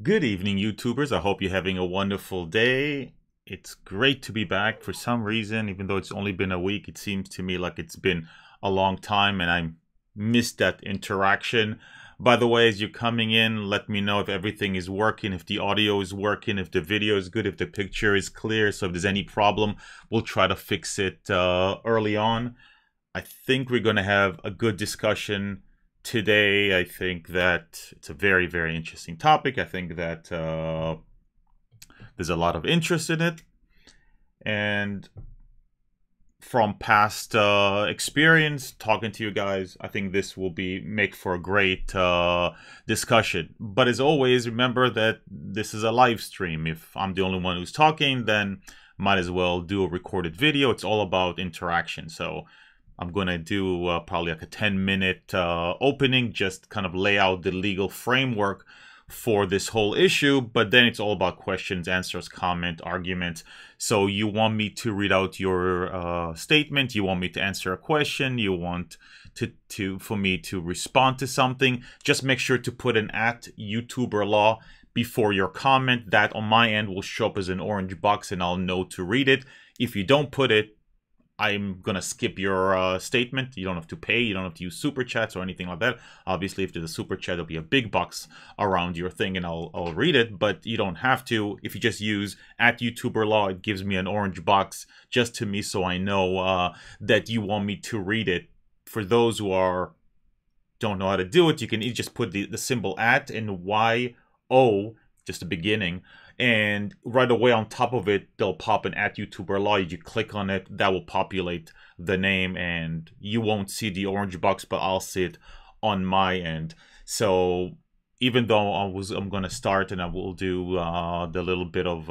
Good evening, YouTubers. I hope you're having a wonderful day. It's great to be back. For some reason, even though it's only been a week, it seems to me like it's been a long time and I missed that interaction. By the way, as you're coming in, let me know if everything is working, if the audio is working, if the video is good, if the picture is clear. So if there's any problem, we'll try to fix it early on. I think we're going to have a good discussion today. I think that it's a very, very interesting topic. I think that there's a lot of interest in it. And from past experience talking to you guys, I think this will make for a great discussion. But as always, remember that this is a live stream. If I'm the only one who's talking, then might as well do a recorded video. It's all about interaction. So I'm going to do probably like a 10-minute opening, just kind of lay out the legal framework for this whole issue, but then it's all about questions, answers, comment, arguments. So you want me to read out your statement, you want me to answer a question, you want for me to respond to something, just make sure to put an @YouTuber Law before your comment. That on my end will show up as an orange box and I'll know to read it. If you don't put it, I'm going to skip your statement. You don't have to pay. You don't have to use super chats or anything like that. Obviously, if there's a super chat, there'll be a big box around your thing and I'll read it. But you don't have to. If you just use @YouTuber Law, it gives me an orange box just to me so I know that you want me to read it. For those who don't know how to do it, you can just put the symbol @ and YO, just the beginning. And right away on top of it, they'll pop an @YouTuber Law. You click on it, that will populate the name, and you won't see the orange box, but I'll see it on my end. So even though I'm going to start and I will do the little bit of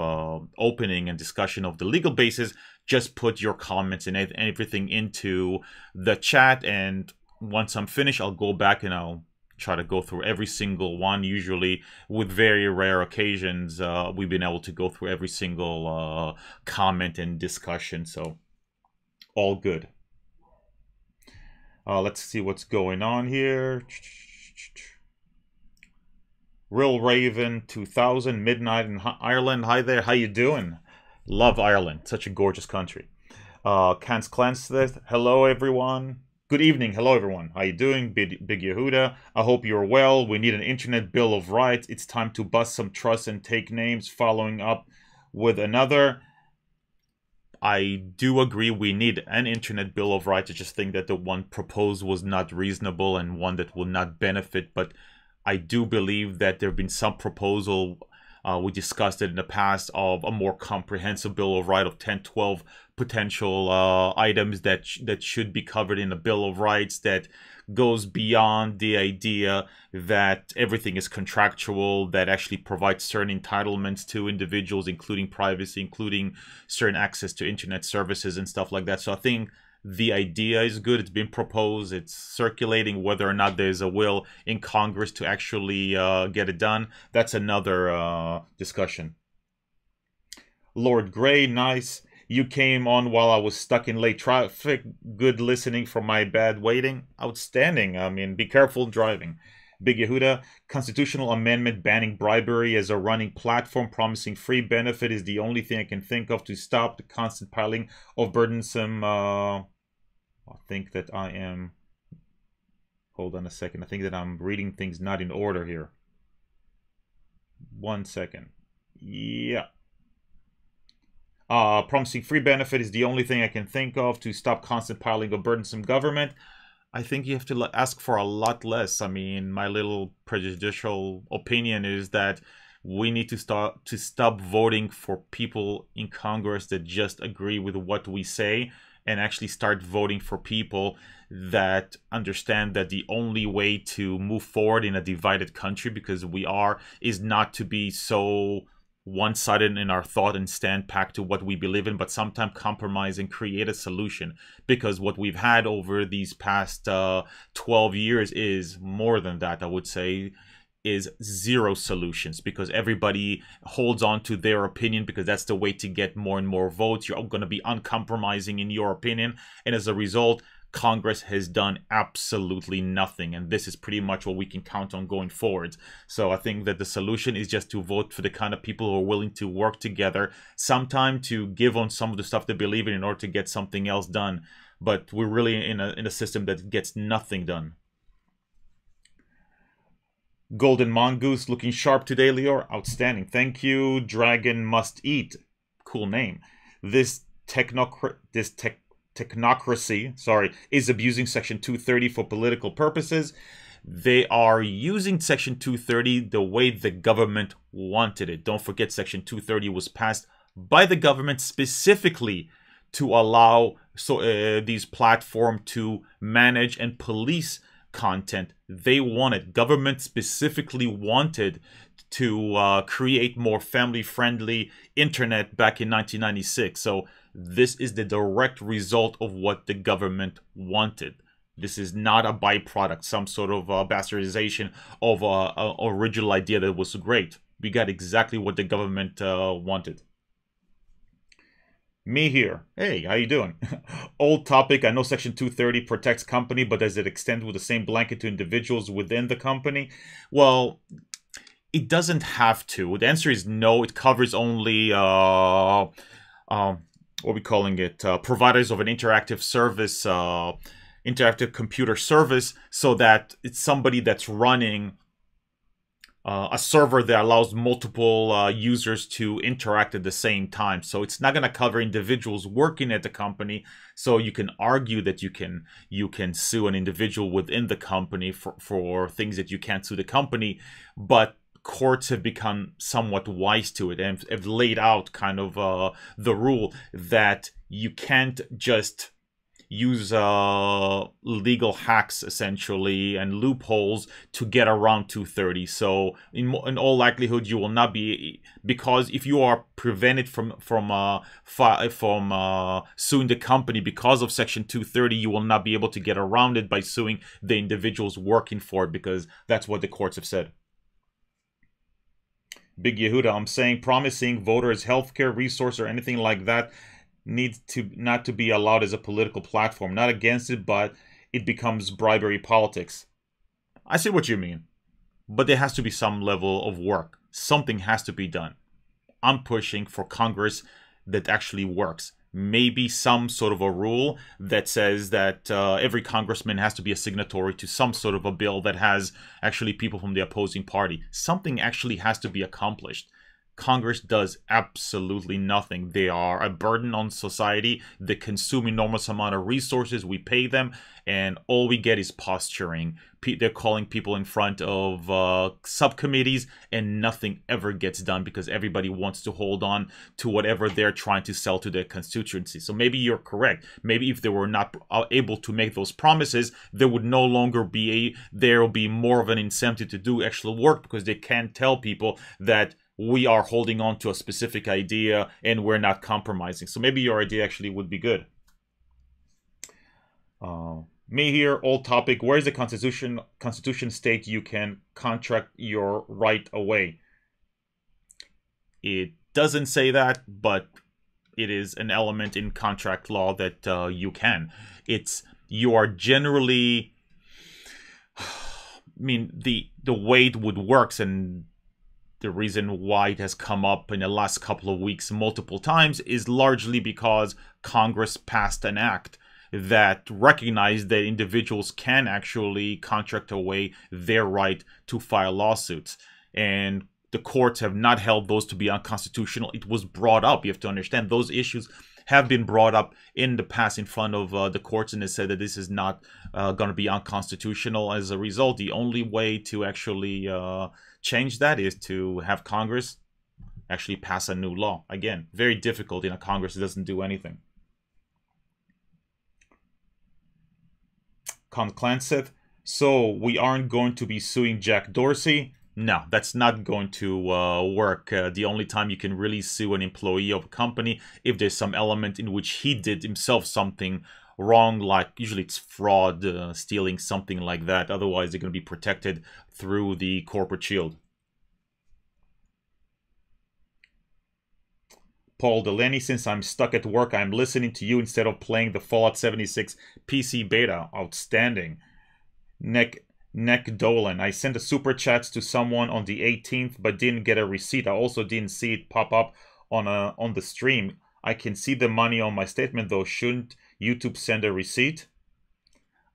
opening and discussion of the legal basis, just put your comments and everything into the chat. And once I'm finished, I'll go back and I'll try to go through every single one. Usually, with very rare occasions, we've been able to go through every single comment and discussion. So all good. Let's see what's going on here. Real Raven 2000 Midnight in Ireland. Hi there. How you doing? Love Ireland. Such a gorgeous country. Kans Clansteth. Hello everyone. Good evening. Hello, everyone. How you doing? Big Yehuda. I hope you're well. We need an Internet Bill of Rights. It's time to bust some trusts and take names. Following up with another. I do agree we need an Internet Bill of Rights. I just think that the one proposed was not reasonable and one that will not benefit. But I do believe that there have been some proposal. We discussed it in the past of a more comprehensive Bill of Rights of 10, 12 potential items that should be covered in a Bill of Rights that goes beyond the idea that everything is contractual, that actually provides certain entitlements to individuals, including privacy, including certain access to internet services and stuff like that. So I think the idea is good. It's been proposed. It's circulating. Whether or not there's a will in Congress to actually get it done, that's another discussion. Lord Gray, nice. You came on while I was stuck in late traffic. Good listening from my bad waiting. Outstanding. I mean, be careful driving. Big Yehuda, constitutional amendment banning bribery as a running platform, promising free benefit is the only thing I can think of to stop the constant piling of burdensome... I think that I am... Hold on a second. I think that I'm reading things not in order here. 1 second. Yeah. Promising free benefit is the only thing I can think of to stop constant piling of burdensome government. I think you have to ask for a lot less. I mean, my little prejudicial opinion is that we need to stop voting for people in Congress that just agree with what we say and actually start voting for people that understand that the only way to move forward in a divided country, because we are, is not to be so one-sided in our thought and stand packed to what we believe in, but sometimes compromise and create a solution. Because what we've had over these past 12 years is more than that, I would say, is zero solutions, because everybody holds on to their opinion because that's the way to get more and more votes. You're going to be uncompromising in your opinion, and as a result, Congress has done absolutely nothing, and this is pretty much what we can count on going forward. So I think that the solution is just to vote for the kind of people who are willing to work together, sometime to give on some of the stuff they believe in order to get something else done. But we're really in a system that gets nothing done. Golden Mongoose looking sharp today, Lior. Outstanding. Thank you. Dragon Must Eat. Cool name. This technocracy, is abusing Section 230 for political purposes. They are using Section 230 the way the government wanted it. Don't forget, Section 230 was passed by the government specifically to allow these platforms to manage and police content they wanted. Government specifically wanted to create more family-friendly internet back in 1996. So this is the direct result of what the government wanted. This is not a byproduct, some sort of bastardization of an original idea that was great. We got exactly what the government wanted. Me here. Hey, how you doing? Old topic. I know Section 230 protects company, but does it extend with the same blanket to individuals within the company? Well, it doesn't have to. The answer is no. It covers only what are we calling it? Providers of an interactive service, interactive computer service, so that it's somebody that's running a server that allows multiple users to interact at the same time. So it's not going to cover individuals working at the company. So you can argue that you can sue an individual within the company for things that you can't sue the company, but courts have become somewhat wise to it and have laid out kind of the rule that you can't just use legal hacks essentially and loopholes to get around 230. So in all likelihood you will not be, because if you are prevented from suing the company because of Section 230, you will not be able to get around it by suing the individuals working for it, because that's what the courts have said. Big Yehuda, I'm saying promising voters healthcare, resource, or anything like that needs to not to be allowed as a political platform. Not against it, but it becomes bribery politics. I see what you mean, but there has to be some level of work. Something has to be done. I'm pushing for Congress that actually works. Maybe some sort of a rule that says that every congressman has to be a signatory to some sort of a bill that has actually people from the opposing party. Something actually has to be accomplished. Congress does absolutely nothing. They are a burden on society. They consume enormous amount of resources. We pay them, and all we get is posturing. They're calling people in front of subcommittees, and nothing ever gets done because everybody wants to hold on to whatever they're trying to sell to their constituency. So maybe you're correct. Maybe if they were not able to make those promises, there would no longer be there will be more of an incentive to do actual work, because they can't tell people that we are holding on to a specific idea and we're not compromising. So maybe your idea actually would be good. Me here, old topic. Where is the Constitution state you can contract your right away? It doesn't say that, but it is an element in contract law that you can. You are generally, I mean, the way it would works, and the reason why it has come up in the last couple of weeks multiple times is largely because Congress passed an act that recognized that individuals can actually contract away their right to file lawsuits. And the courts have not held those to be unconstitutional. It was brought up. You have to understand those issues have been brought up in the past in front of the courts, and they said that this is not going to be unconstitutional. As a result, the only way to actually change that is to have Congress actually pass a new law. Again, very difficult in a Congress that doesn't do anything. Conclanseth, so we aren't going to be suing Jack Dorsey? No, that's not going to work. The only time you can really sue an employee of a company if there's some element in which he did himself something wrong, like usually it's fraud, stealing, something like that. Otherwise, they're going to be protected through the corporate shield. Paul Delaney, since I'm stuck at work, I'm listening to you instead of playing the Fallout 76 PC beta. Outstanding. Neck Dolan, I sent a super chat to someone on the 18th, but didn't get a receipt. I also didn't see it pop up on the stream. I can see the money on my statement though. Shouldn't YouTube send a receipt?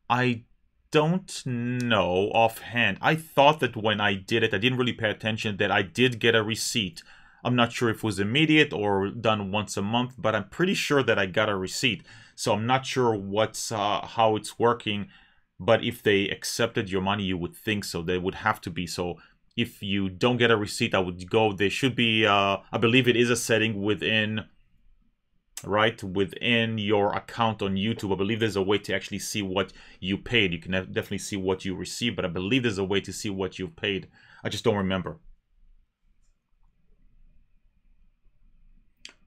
I don't know offhand. I thought that when I did it, I didn't really pay attention that I did get a receipt. I'm not sure if it was immediate or done once a month, but I'm pretty sure that I got a receipt. So I'm not sure what's how it's working. But if they accepted your money, you would think so. They would have to be. So if you don't get a receipt, I would go. There should be, I believe it is a setting within, right, within your account on YouTube. I believe there's a way to actually see what you paid. You can definitely see what you received, but I believe there's a way to see what you've paid. I just don't remember.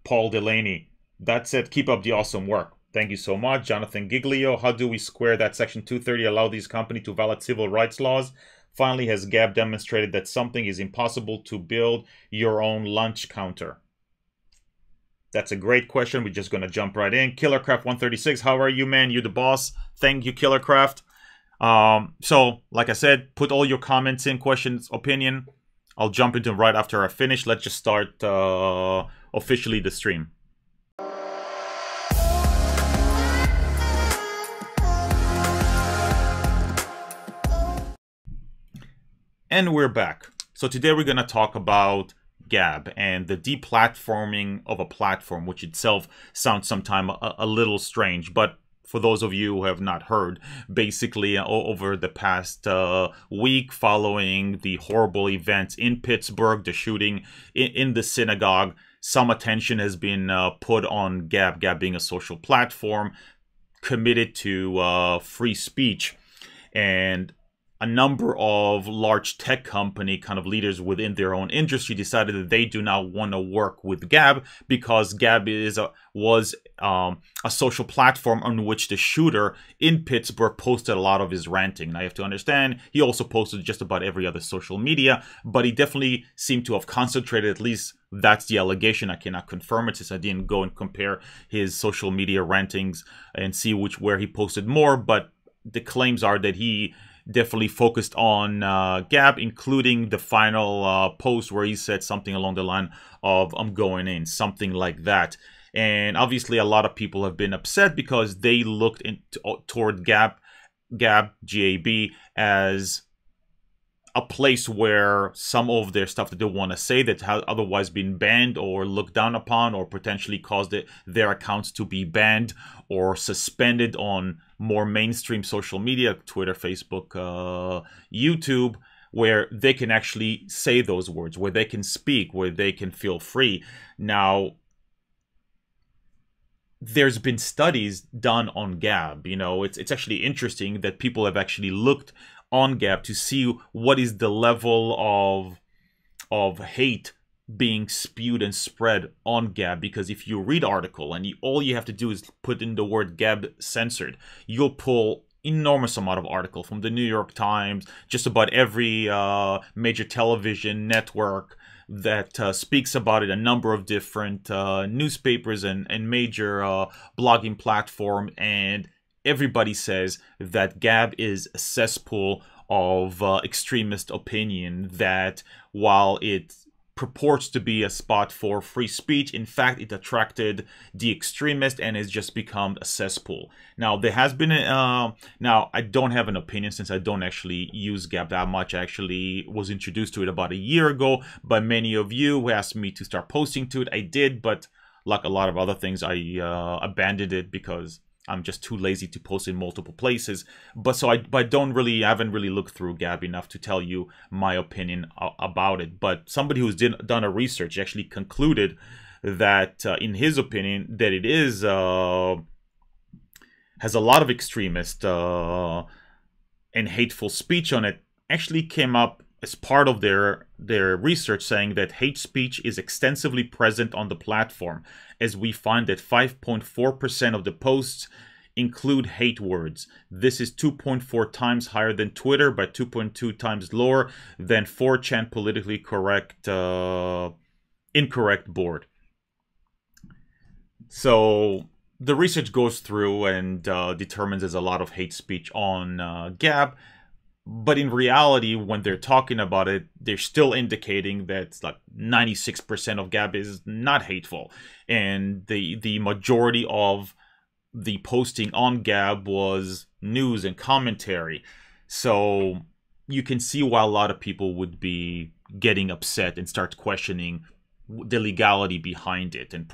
Paul Delaney, that said, keep up the awesome work. Thank you so much. Jonathan Giglio, how do we square that Section 230 allow these companies to violate civil rights laws? Finally, has GAB demonstrated that something is impossible to build your own lunch counter? That's a great question. We're just going to jump right in. KillerCraft136, how are you, man? You're the boss. Thank you, KillerCraft. So, like I said, put all your comments in, questions, opinion. I'll jump into them right after I finish. Let's just start officially the stream. And we're back. So today we're going to talk about GAB and the deplatforming of a platform, which itself sounds sometimes a little strange. But for those of you who have not heard, basically over the past week following the horrible events in Pittsburgh, the shooting in the synagogue, some attention has been put on GAB, GAB being a social platform committed to free speech. And a number of large tech company kind of leaders within their own industry decided that they do not want to work with GAB because GAB was a social platform on which the shooter in Pittsburgh posted a lot of his ranting. And I have to understand, he also posted just about every other social media, but he definitely seemed to have concentrated, at least that's the allegation. I cannot confirm it since I didn't go and compare his social media rantings and see where he posted more, but the claims are that he definitely focused on GAB, including the final post where he said something along the line of "I'm going in," something like that. And obviously, a lot of people have been upset because they looked toward GAB, GAB, as a place where some of their stuff that they want to say that has otherwise been banned or looked down upon or potentially caused their accounts to be banned or suspended on more mainstream social media, Twitter, Facebook, YouTube, where they can actually say those words, where they can speak, where they can feel free. Now, there's been studies done on GAB. You know, it's actually interesting that people have actually looked on GAB to see what is the level of hate being spewed and spread on GAB, because if you read article and all you have to do is put in the word GAB censored, you'll pull enormous amount of article from the New York Times, just about every major television network that speaks about it, a number of different newspapers and major blogging platform, and everybody says that GAB is a cesspool of extremist opinion, that while it purports to be a spot for free speech, in fact, it attracted the extremist and has just become a cesspool. Now, there has been now, I don't have an opinion since I don't actually use GAB that much. I actually was introduced to it about a year ago by many of you who asked me to start posting to it. I did, but like a lot of other things, I abandoned it because I'm just too lazy to post in multiple places. But I haven't really looked through GAB enough to tell you my opinion about it. But somebody who's done a research actually concluded that, in his opinion, that it is has a lot of extremist and hateful speech on it. Actually came up as part of their research, saying that hate speech is extensively present on the platform, as we find that 5.4% of the posts include hate words. This is 2.4 times higher than Twitter, but 2.2 times lower than 4chan politically correct incorrect board. So the research goes through and determines there's a lot of hate speech on Gab. But in reality, when they're talking about it, they're still indicating that like 96% of Gab is not hateful. And the majority of the posting on Gab was news and commentary. So you can see why a lot of people would be getting upset and start questioning the legality behind it and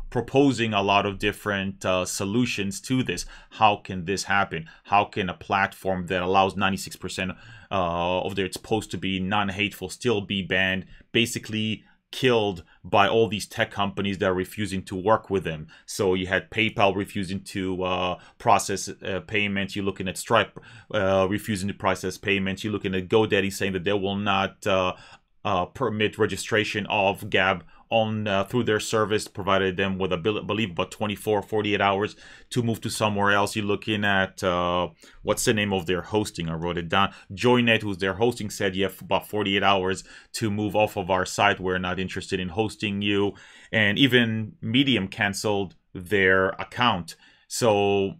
proposing a lot of different solutions to this. How can this happen? How can a platform that allows 96% of their its posts to be non-hateful still be banned, basically killed by all these tech companies that are refusing to work with them? So you had PayPal refusing to process payments. You're looking at Stripe refusing to process payments. You're looking at GoDaddy saying that they will not permit registration of Gab on through their service, provided them with, I believe, about 24, 48 hours to move to somewhere else. You're looking at, what's the name of their hosting? I wrote it down. Joynet, who's their hosting, said you have about 48 hours to move off of our site. We're not interested in hosting you. And even Medium canceled their account. So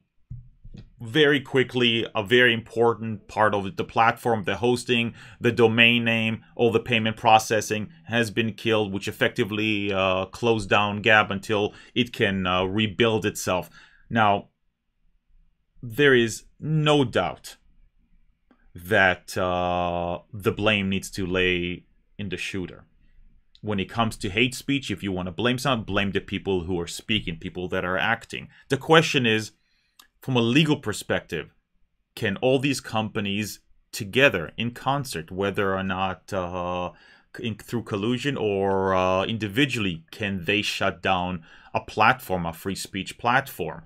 very quickly, a very important part of the platform, the hosting, the domain name, all the payment processing has been killed, which effectively closed down Gab until it can rebuild itself. Now, there is no doubt that the blame needs to lay in the shooter. When it comes to hate speech, if you want to blame someone, blame the people who are speaking, people that are acting. The question is, from a legal perspective, can all these companies together in concert, whether or not through collusion or individually, can they shut down a platform, a free speech platform?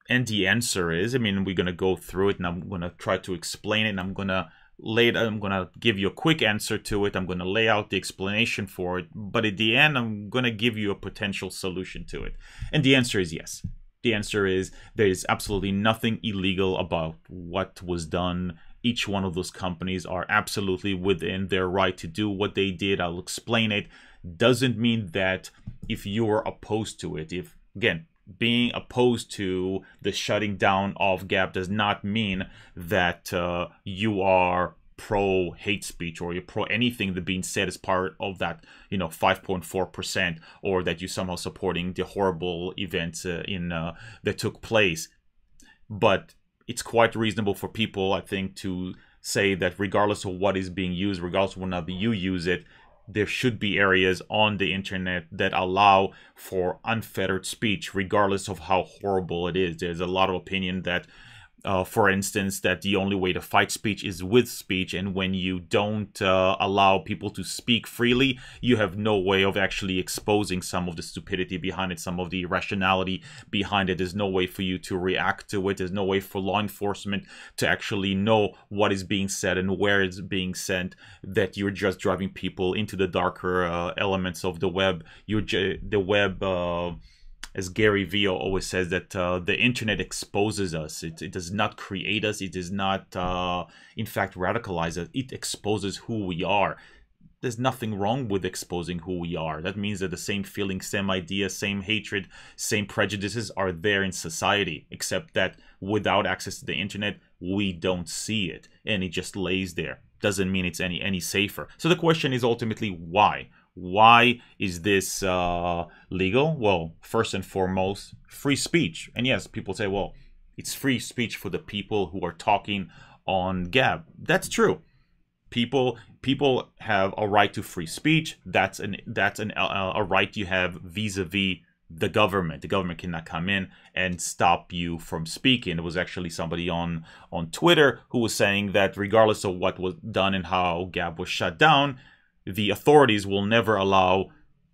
And the answer is, I mean, we're going to go through it and I'm going to try to explain it, and I'm going to give you a quick answer to it. I'm going to lay out the explanation for it. But at the end, I'm going to give you a potential solution to it. And the answer is yes. The answer is there is absolutely nothing illegal about what was done. Each one of those companies are absolutely within their right to do what they did. I'll explain it. Doesn't mean that if you are opposed to it, if, again, being opposed to the shutting down of Gab does not mean that you are pro hate speech or you're pro anything that being said as part of that 5.4%, or that you're somehow supporting the horrible events that took place. But it's quite reasonable for people, I think, to say that regardless of what is being used, regardless of whether or not you use it, there should be areas on the internet that allow for unfettered speech, regardless of how horrible it is. There's a lot of opinion that for instance, that the only way to fight speech is with speech, and when you don't allow people to speak freely, you have no way of actually exposing some of the stupidity behind it, some of the irrationality behind it. There's no way for you to react to it. There's no way for law enforcement to actually know what is being said and where it's being sent, that you're just driving people into the darker elements of the web. The web... as Gary Vee always says, that the internet exposes us. It does not create us. It does not, in fact, radicalize us. It exposes who we are. There's nothing wrong with exposing who we are. That means that the same feelings, same ideas, same hatred, same prejudices are there in society, except that without access to the internet, we don't see it, and it just lays there. Doesn't mean it's any safer. So the question is ultimately why? Why is this legal? Well, first and foremost, free speech. And yes, people say, well, it's free speech for the people who are talking on Gab. That's true. People have a right to free speech. That's a right you have vis-a-vis the government. The government cannot come in and stop you from speaking. It was actually somebody on Twitter who was saying that regardless of what was done and how Gab was shut down, the authorities will never allow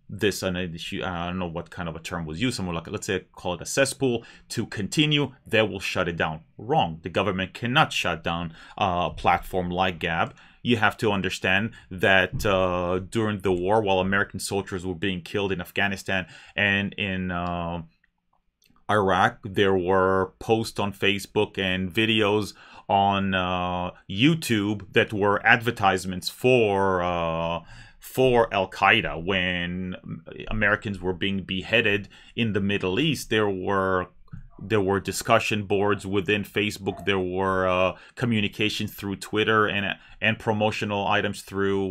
this, and I don't know what kind of a term was used, somewhere like, let's say, call it a cesspool, to continue. They will shut it down. Wrong. The government cannot shut down a platform like Gab. You have to understand that during the war, while American soldiers were being killed in Afghanistan and in Iraq, there were posts on Facebook and videos on YouTube that were advertisements for for Al-Qaeda. When Americans were being beheaded in the Middle East, there were discussion boards within Facebook. There were communications through Twitter and promotional items through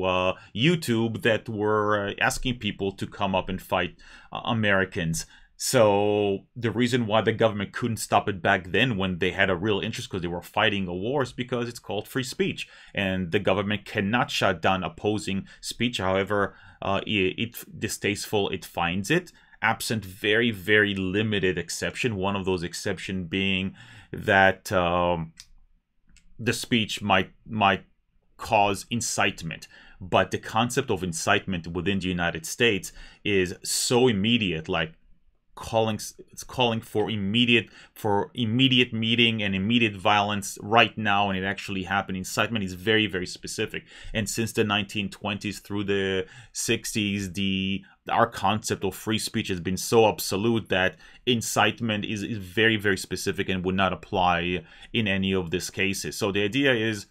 YouTube that were asking people to come up and fight Americans. So the reason why the government couldn't stop it back then, when they had a real interest because they were fighting a war, is because it's called free speech, and the government cannot shut down opposing speech. However, it's distasteful, it finds it, absent very, very limited exception. One of those exceptions being that the speech might cause incitement. But the concept of incitement within the United States is so immediate, like it's calling for immediate meeting and immediate violence right now, and it actually happened. Incitement is very, very specific, and since the 1920s through the 60s, our concept of free speech has been so absolute that incitement is very, very specific and would not apply in any of these cases. So the idea is,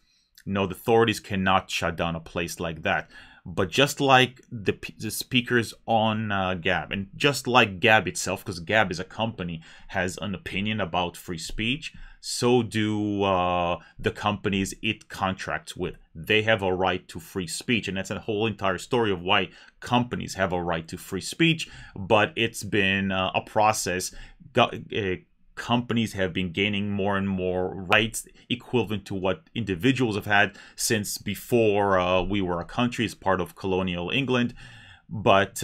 no, the authorities cannot shut down a place like that. But just like the speakers on GAB, and just like GAB itself, because GAB is a company, has an opinion about free speech, so do the companies it contracts with. They have a right to free speech, and that's a whole entire story of why companies have a right to free speech. But it's been a process. Companies have been gaining more and more rights equivalent to what individuals have had since before we were a country as part of colonial England. But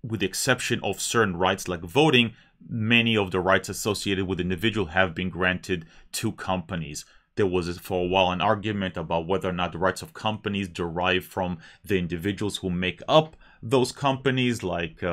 with the exception of certain rights like voting, many of the rights associated with individual have been granted to companies. There was for a while an argument about whether or not the rights of companies derive from the individuals who make up those companies, like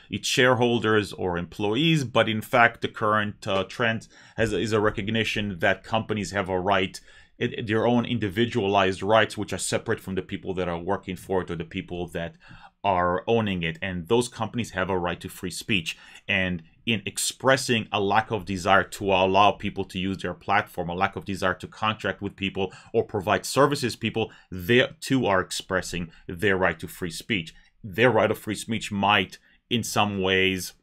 its shareholders or employees. But in fact, the current trend is a recognition that companies have a right, their own individualized rights, which are separate from the people that are working for it or the people that are owning it. And those companies have a right to free speech. And in expressing a lack of desire to allow people to use their platform, a lack of desire to contract with people or provide services people, they too are expressing their right to free speech. Their right of free speech might, in some ways,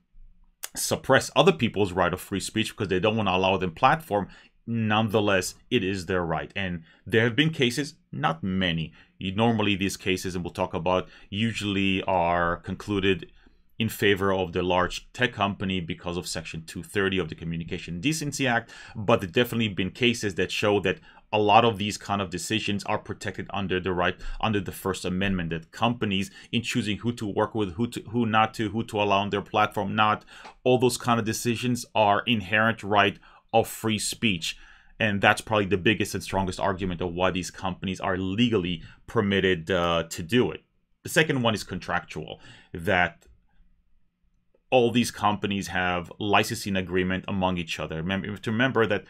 suppress other people's right of free speech because they don't want to allow them platform. Nonetheless, it is their right. And there have been cases, not many. Normally these cases, and we'll talk about, usually are concluded in favor of the large tech company because of Section 230 of the Communication Decency Act. But there definitely been cases that show that a lot of these kind of decisions are protected under the First Amendment, that companies, in choosing who to work with, who not to, who to allow on their platform, not, all those kind of decisions are inherent right of free speech. And that's probably the biggest and strongest argument of why these companies are legally permitted to do it. The second one is contractual, that all these companies have licensing agreement among each other. Remember that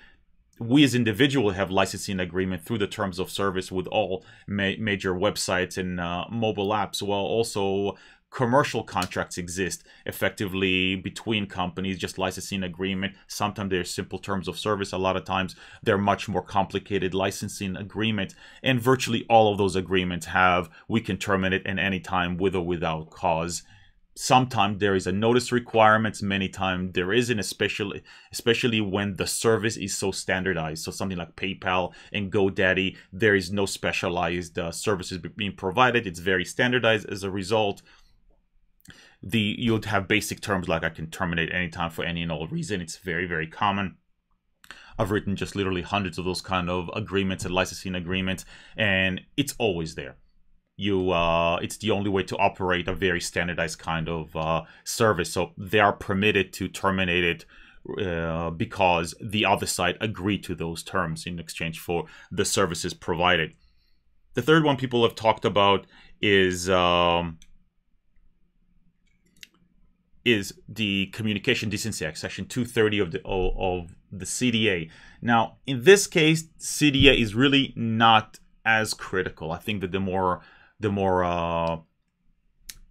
we as individuals have licensing agreement through the terms of service with all major websites and mobile apps, while also commercial contracts exist effectively between companies, just licensing agreement. Sometimes they're simple terms of service. A lot of times they're much more complicated licensing agreement. And virtually all of those agreements have, we can terminate at any time with or without cause. Sometimes there is a notice requirements. Many times there isn't, especially when the service is so standardized. So something like PayPal and GoDaddy, there is no specialized services being provided. It's very standardized. As a result, you'll have basic terms like I can terminate anytime for any and all reason. It's very, very common. I've written just literally hundreds of those kind of agreements and licensing agreements, and it's always there. It's the only way to operate a very standardized kind of service. So they are permitted to terminate it because the other side agreed to those terms in exchange for the services provided. The third one people have talked about is the Communication Decency Act, Section 230 of the CDA. Now, in this case, CDA is really not as critical. I think that the more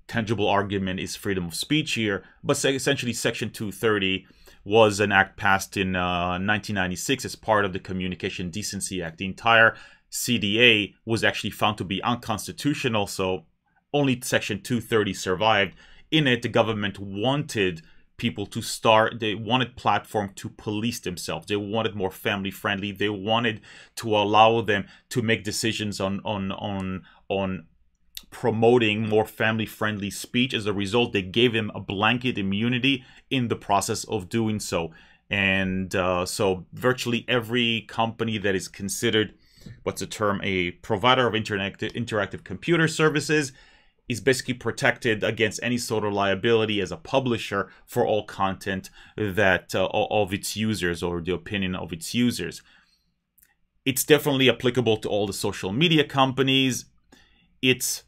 tangible argument is freedom of speech here. But essentially, Section 230 was an act passed in 1996 as part of the Communication Decency Act. The entire CDA was actually found to be unconstitutional, so only Section 230 survived. In it, the government wanted people to start, they wanted platform to police themselves. They wanted more family friendly. They wanted to allow them to make decisions on promoting more family friendly speech. As a result, they gave him a blanket immunity in the process of doing so. And so virtually every company that is considered, what's the term, a provider of interactive computer services is basically protected against any sort of liability as a publisher for all content that of its users or the opinion of its users. It's definitely applicable to all the social media companies. It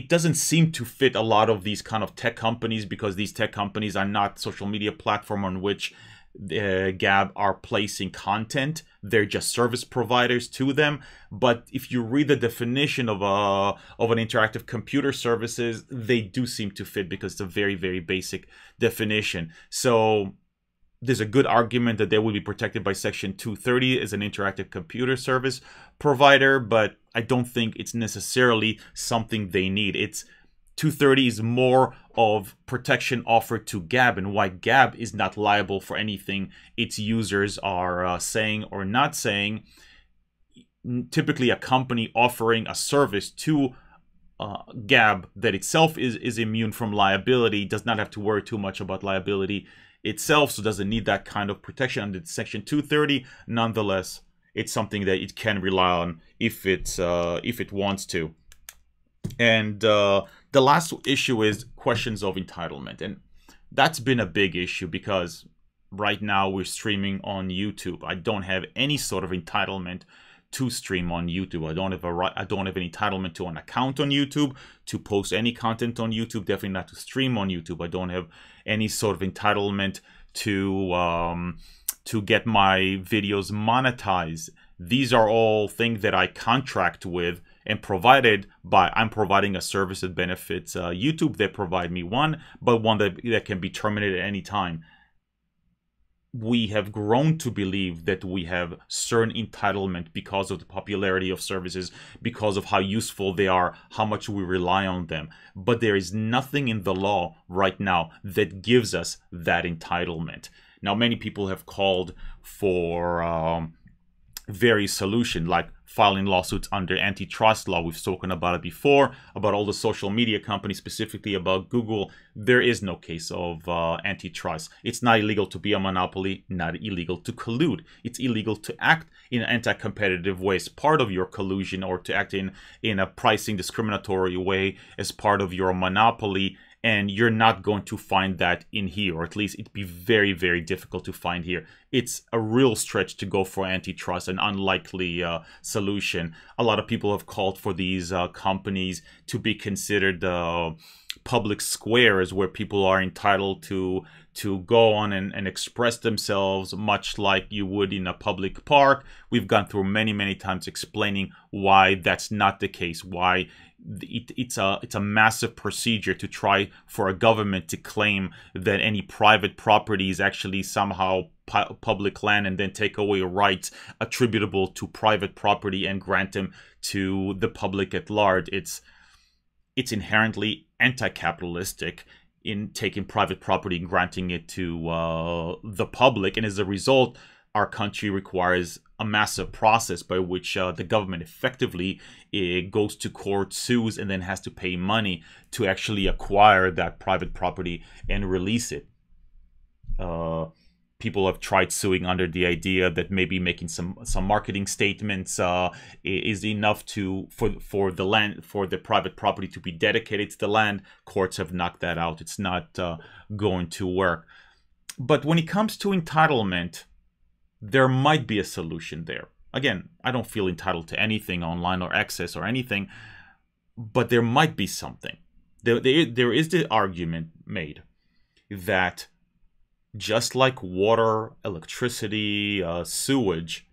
doesn't seem to fit a lot of these kind of tech companies, because these tech companies are not social media platform on which GAB are placing content. They're just service providers to them. But if you read the definition of an interactive computer services, they do seem to fit, because it's a very, very basic definition. So there's a good argument that they will be protected by Section 230 as an interactive computer service provider, but I don't think it's necessarily something they need. 230 is more of protection offered to GAB, and why GAB is not liable for anything its users are saying or not saying. Typically, a company offering a service to GAB that itself is immune from liability does not have to worry too much about liability itself, so doesn't need that kind of protection under Section 230. Nonetheless, it's something that it can rely on if it wants to. And the last issue is questions of entitlement, and that's been a big issue because right now we're streaming on YouTube. I don't have any sort of entitlement to stream on YouTube. I don't have any entitlement to an account on YouTube, to post any content on YouTube, definitely not to stream on YouTube. I don't have any sort of entitlement to get my videos monetized. These are all things that I contract with and provided by, I'm providing a service that benefits YouTube. They provide me one, but one that can be terminated at any time. We have grown to believe that we have certain entitlement because of the popularity of services, because of how useful they are, how much we rely on them. But there is nothing in the law right now that gives us that entitlement. Now, many people have called for various solutions, like filing lawsuits under antitrust law. We've spoken about it before, about all the social media companies, specifically about Google. There is no case of antitrust. It's not illegal to be a monopoly, not illegal to collude. It's illegal to act in an anti-competitive way as part of your collusion, or to act in a pricing discriminatory way as part of your monopoly. And you're not going to find that in here, or at least it'd be very, very difficult to find here. It's a real stretch to go for antitrust, an unlikely solution. A lot of people have called for these companies to be considered public squares, where people are entitled to go on and express themselves, much like you would in a public park. We've gone through many, many times explaining why that's not the case, why it's a massive procedure to try for a government to claim that any private property is actually somehow public land, and then take away rights attributable to private property and grant them to the public at large. It's inherently anti-capitalistic in taking private property and granting it to the public, and as a result, our country requires a massive process by which the government effectively goes to court, sues, and then has to pay money to actually acquire that private property and release it. People have tried suing under the idea that maybe making some marketing statements is enough for the private property to be dedicated to the land. Courts have knocked that out. It's not going to work. But when it comes to entitlement, there might be a solution there. Again, I don't feel entitled to anything online or access or anything, but there might be something. There is the argument made that just like water, electricity, sewage,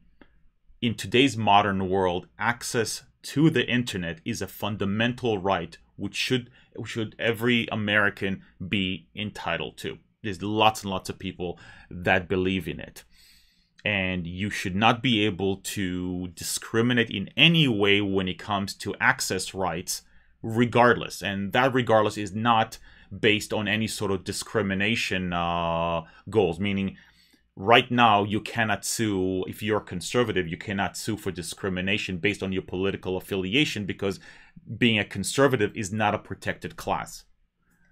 in today's modern world, access to the internet is a fundamental right which should every American be entitled to. There's lots and lots of people that believe in it. and you should not be able to discriminate in any way when it comes to access rights, regardless. And that regardless is not based on any sort of discrimination goals, meaning right now you cannot sue. If you're conservative, you cannot sue for discrimination based on your political affiliation, because being a conservative is not a protected class.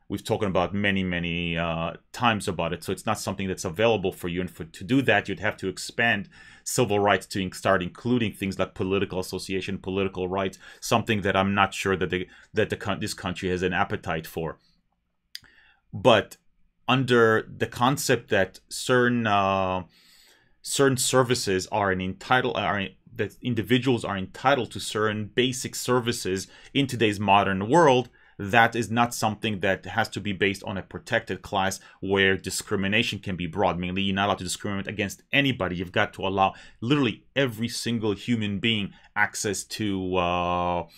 We've talked about many times about it, so it's not something that's available for you. And to do that, you'd have to expand civil rights to start including things like political association, political rights, something that I'm not sure that this country has an appetite for. But under the concept that certain services that individuals are entitled to certain basic services in today's modern world, that is not something that has to be based on a protected class where discrimination can be broad. Meaning you're not allowed to discriminate against anybody. You've got to allow literally every single human being access to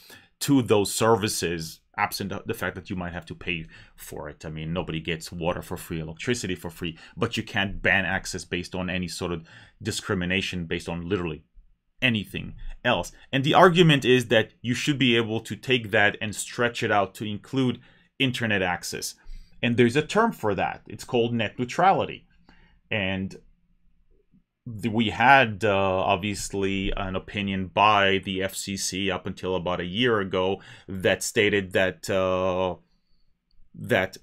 those services, absent the fact that you might have to pay for it. I mean, nobody gets water for free, electricity for free, but you can't ban access based on any sort of discrimination based on literally anything else. And the argument is that you should be able to take that and stretch it out to include internet access. And there's a term for that. It's called net neutrality. And we had obviously an opinion by the FCC up until about a year ago that stated that that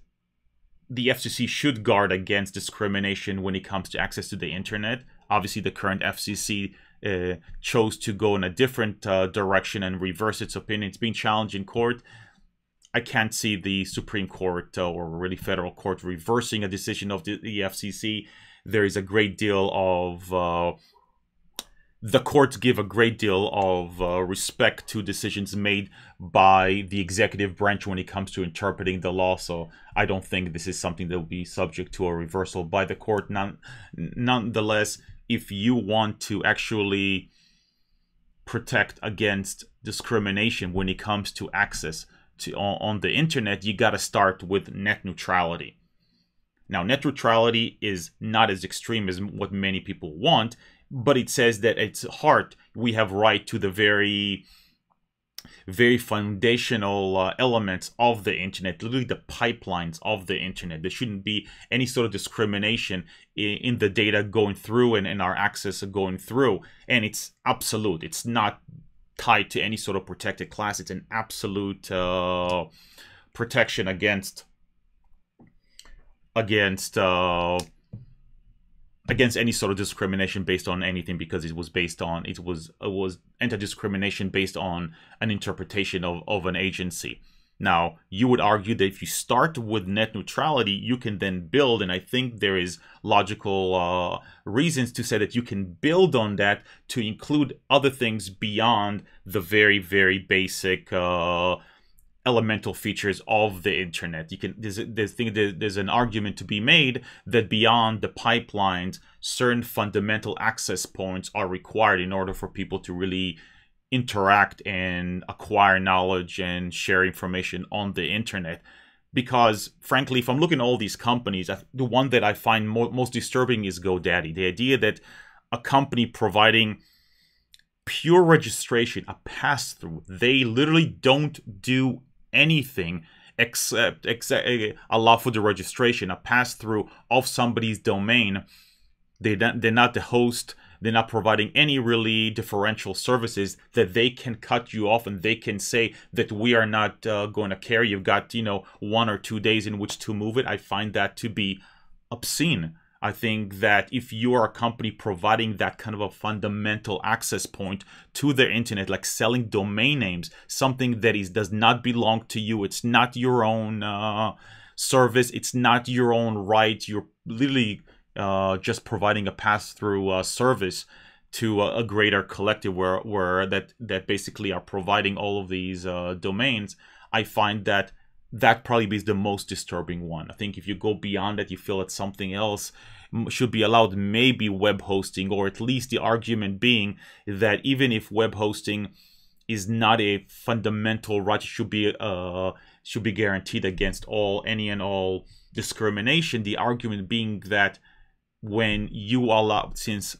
the FCC should guard against discrimination when it comes to access to the internet. Obviously, the current FCC chose to go in a different direction and reverse its opinion. It's being challenged in court. I can't see the Supreme Court or really federal court reversing a decision of the FCC. There is a great deal of the courts give a great deal of respect to decisions made by the executive branch when it comes to interpreting the law. So I don't think this is something that will be subject to a reversal by the court. Nonetheless, if you want to actually protect against discrimination when it comes to access on the internet, you got to start with net neutrality. Now, net neutrality is not as extreme as what many people want, but it says that at its heart, we have right to the very foundational elements of the internet, literally the pipelines of the internet. There shouldn't be any sort of discrimination in the data going through and in our access going through. And it's absolute. It's not tied to any sort of protected class. It's an absolute protection against any sort of discrimination based on anything, because it was anti-discrimination based on an interpretation of an agency. Now, you would argue that if you start with net neutrality, you can then build, and I think there is logical reasons to say that you can build on that to include other things beyond the very basic elemental features of the internet. You can there's an argument to be made that beyond the pipelines, certain fundamental access points are required in order for people to really interact and acquire knowledge and share information on the internet. Because frankly, if I'm looking at all these companies, the one that I find most disturbing is GoDaddy. The idea that a company providing pure registration, a pass-through, they literally don't do anything except allow for the registration, a pass-through of somebody's domain. They're not the host. They're not providing any really differential services that they can cut you off, and they can say that we are not going to care. You've got 1 or 2 days in which to move it. I find that to be obscene. I think that if you are a company providing that kind of a fundamental access point to the internet, like selling domain names, something that does not belong to you, it's not your own service, it's not your own right, you're literally just providing a pass-through service to a greater collective where that basically are providing all of these domains. I find that probably is the most disturbing one. I think if you go beyond that, you feel that something else should be allowed, maybe web hosting, or at least the argument being that even if web hosting is not a fundamental right, it should be guaranteed against any and all discrimination. The argument being that when you allow, since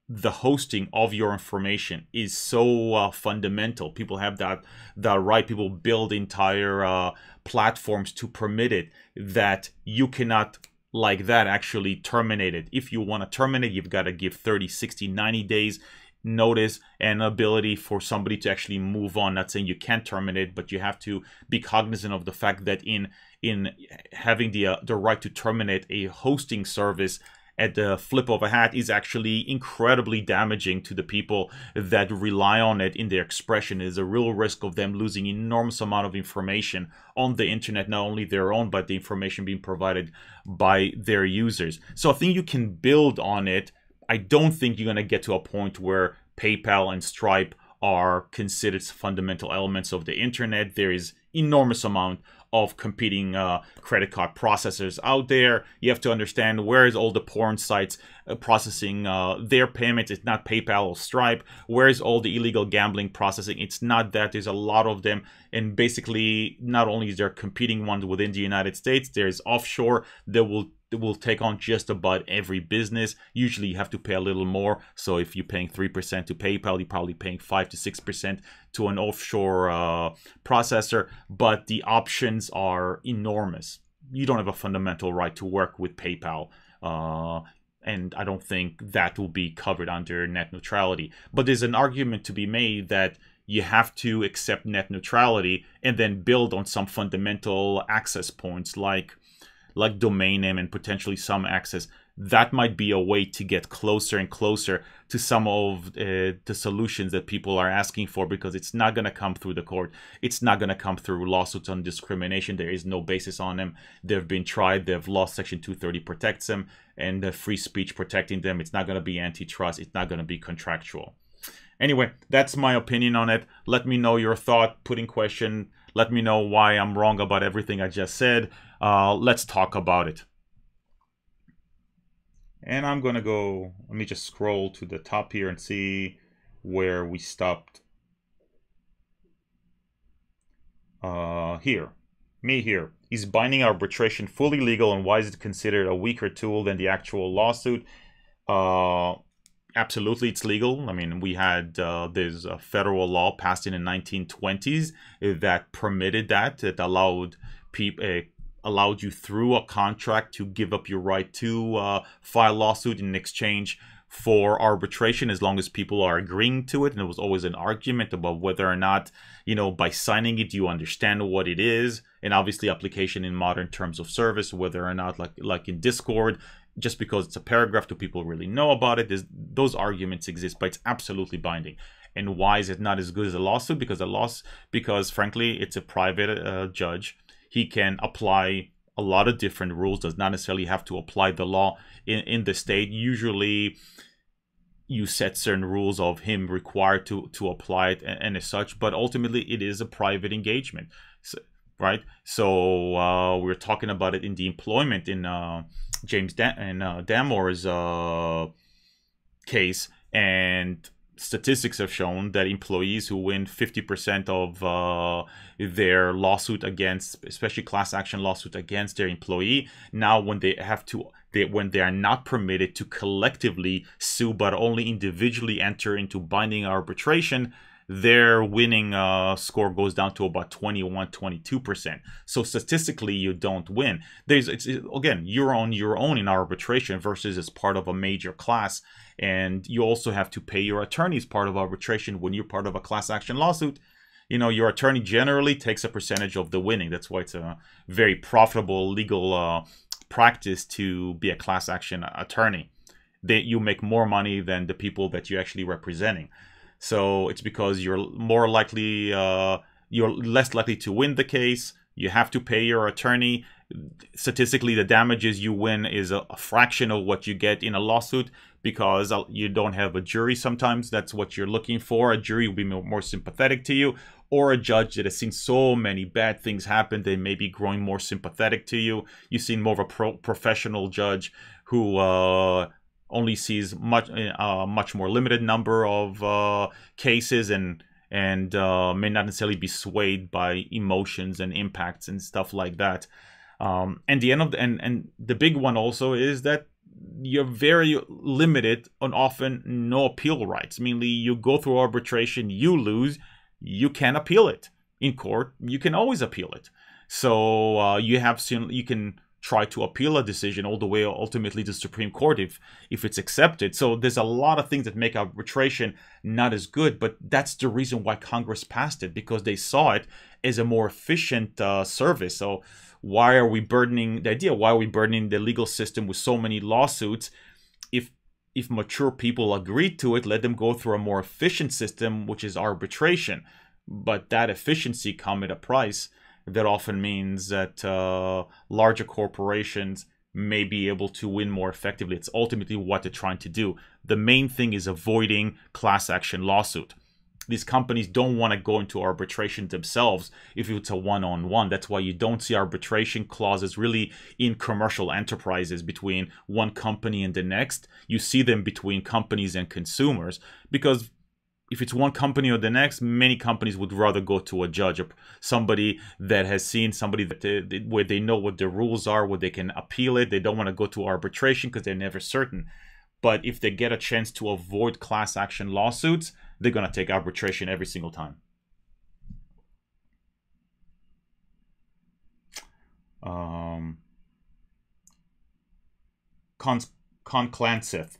the hosting of your information is so fundamental. People have that right. People build entire platforms to permit it, that you cannot like that actually terminate it. If you want to terminate, you've got to give 30, 60, 90 days notice and ability for somebody to actually move on. Not saying you can't terminate, but you have to be cognizant of the fact that in having the right to terminate a hosting service at the flip of a hat is actually incredibly damaging to the people that rely on it in their expression. There's a real risk of them losing enormous amount of information on the internet, not only their own, but the information being provided by their users. So I think you can build on it. I don't think you're going to get to a point where PayPal and Stripe are considered fundamental elements of the internet. There is enormous amount of competing credit card processors out there. You have to understand, where is all the porn sites processing their payments? It's not PayPal or Stripe. Where is all the illegal gambling processing? It's not that. There's a lot of them. And basically, not only is there competing ones within the United States, there's offshore that will take on just about every business. Usually you have to pay a little more. So if you're paying 3% to PayPal, you're probably paying 5 to 6% to an offshore processor. But the options are enormous. You don't have a fundamental right to work with PayPal. And I don't think that will be covered under net neutrality. But there's an argument to be made that you have to accept net neutrality and then build on some fundamental access points like domain name and potentially some access. That might be a way to get closer and closer to some of the solutions that people are asking for, because it's not going to come through the court. It's not going to come through lawsuits on discrimination. There is no basis on them. They've been tried. They've lost. Section 230 protects them, and the free speech protecting them. It's not going to be antitrust. It's not going to be contractual. Anyway, that's my opinion on it. Let me know your thought. Put in question. Let me know why I'm wrong about everything I just said. Let's talk about it. And I'm going to go, let me just scroll to the top here and see where we stopped. Here. Is binding arbitration fully legal, and why is it considered a weaker tool than the actual lawsuit? Absolutely, it's legal. I mean, we had there's a federal law passed in the 1920s that permitted that. It allowed people, allowed you through a contract to give up your right to file lawsuit in exchange for arbitration, as long as people are agreeing to it. And there was always an argument about whether or not, by signing it, you understand what it is. And obviously application in modern terms of service, whether or not, like in Discord, just because it's a paragraph, do people really know about it? Those arguments exist, but it's absolutely binding. And why is it not as good as a lawsuit? Because frankly, it's a private judge. He can apply a lot of different rules, does not necessarily have to apply the law in the state. Usually you set certain rules of him required to apply it and as such, but ultimately it is a private engagement. Right? So we're talking about it in the employment in James Damore's case, and statistics have shown that employees who win 50% of their lawsuit against, especially class action lawsuit against their employee, now when they are not permitted to collectively sue but only individually enter into binding arbitration, their winning score goes down to about 21-22%. So statistically, you don't win. Again, you're on your own in arbitration versus as part of a major class, and you also have to pay your attorney as part of arbitration. When you're part of a class action lawsuit, your attorney generally takes a percentage of the winning. That's why it's a very profitable legal practice to be a class action attorney. You make more money than the people that you're actually representing. So it's because you're less likely to win the case. You have to pay your attorney. Statistically, the damages you win is a fraction of what you get in a lawsuit, because you don't have a jury. Sometimes that's what you're looking for. A jury will be more sympathetic to you, or a judge that has seen so many bad things happen, they may be growing more sympathetic to you. You've seen more of a professional judge who only sees much more limited number of cases and may not necessarily be swayed by emotions and impacts and stuff like that. And the big one also is that you're very limited on often no appeal rights. Mainly, you go through arbitration, you lose, you can't appeal it. In court, you can always appeal it. So you can try to appeal a decision all the way ultimately to the Supreme Court if it's accepted. So there's a lot of things that make arbitration not as good, but that's the reason why Congress passed it, because they saw it as a more efficient service. So why are we burdening the legal system with so many lawsuits? If mature people agreed to it, let them go through a more efficient system, which is arbitration. But that efficiency comes at a price. That often means that larger corporations may be able to win more effectively. It's ultimately what they're trying to do. The main thing is avoiding class action lawsuit. These companies don't want to go into arbitration themselves if it's a one-on-one. That's why you don't see arbitration clauses really in commercial enterprises between one company and the next. You see them between companies and consumers, because if it's one company or the next, many companies would rather go to a judge or somebody that has seen somebody where they know what the rules are, where they can appeal it. They don't want to go to arbitration because they're never certain. But if they get a chance to avoid class action lawsuits, they're going to take arbitration every single time. Conclanseth.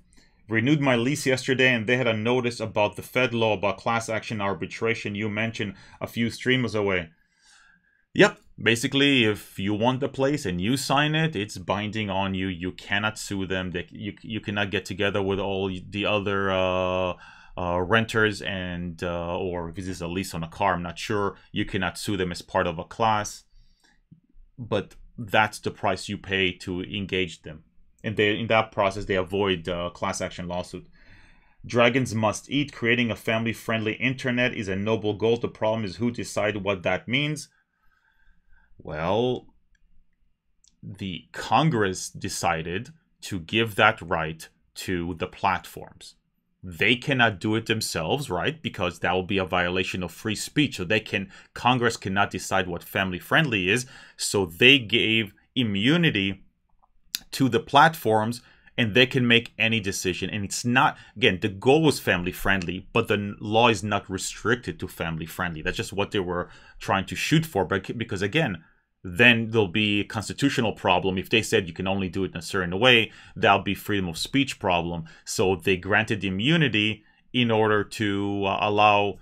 Renewed my lease yesterday, and they had a notice about the Fed law about class action arbitration you mentioned a few streams away. Yep, basically, if you want the place and you sign it, it's binding on you. You cannot sue them. You cannot get together with all the other renters and or if this is a lease on a car, I'm not sure. You cannot sue them as part of a class, but that's the price you pay to engage them. And in that process, they avoid class action lawsuit. Dragons must eat. Creating a family-friendly internet is a noble goal. The problem is who decide what that means. Well, the Congress decided to give that right to the platforms. They cannot do it themselves, right? Because that will be a violation of free speech. So Congress cannot decide what family-friendly is. So they gave immunity to the platforms, and they can make any decision. And it's not, again, the goal was family friendly, but the law is not restricted to family friendly. That's just what they were trying to shoot for. But because again, then there'll be a constitutional problem. If they said you can only do it in a certain way, that'll be freedom of speech problem. So they granted immunity in order to allow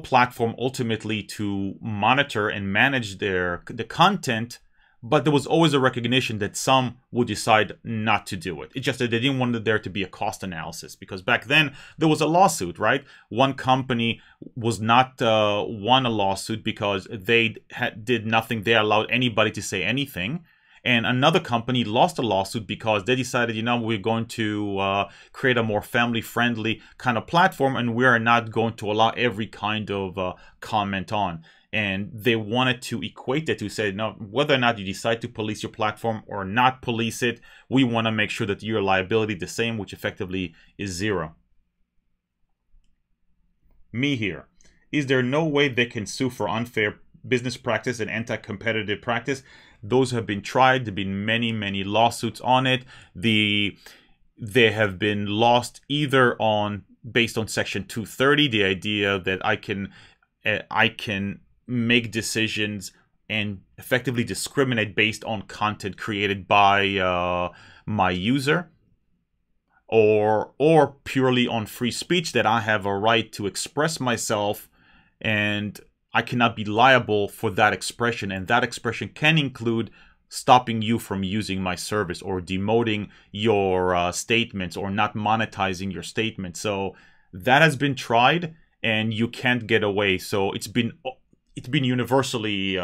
platform ultimately to monitor and manage the content. But there was always a recognition that some would decide not to do it. It's just that they didn't want there to be a cost analysis, because back then there was a lawsuit, right? One company was not won a lawsuit because they did nothing. They allowed anybody to say anything. And another company lost a lawsuit because they decided, we're going to create a more family-friendly kind of platform, and we are not going to allow every kind of comment on. And they wanted to equate that to say, no, whether or not you decide to police your platform or not police it, we want to make sure that your liability is the same, which effectively is zero. Me here. Is there no way they can sue for unfair business practice and anti-competitive practice? Those have been tried. There have been many, many lawsuits on it. They have been lost either based on Section 230, the idea that I can make decisions and effectively discriminate based on content created by my user, or purely on free speech, that I have a right to express myself and I cannot be liable for that expression. And that expression can include stopping you from using my service or demoting your statements or not monetizing your statements. So that has been tried and you can't get away. So it's been universally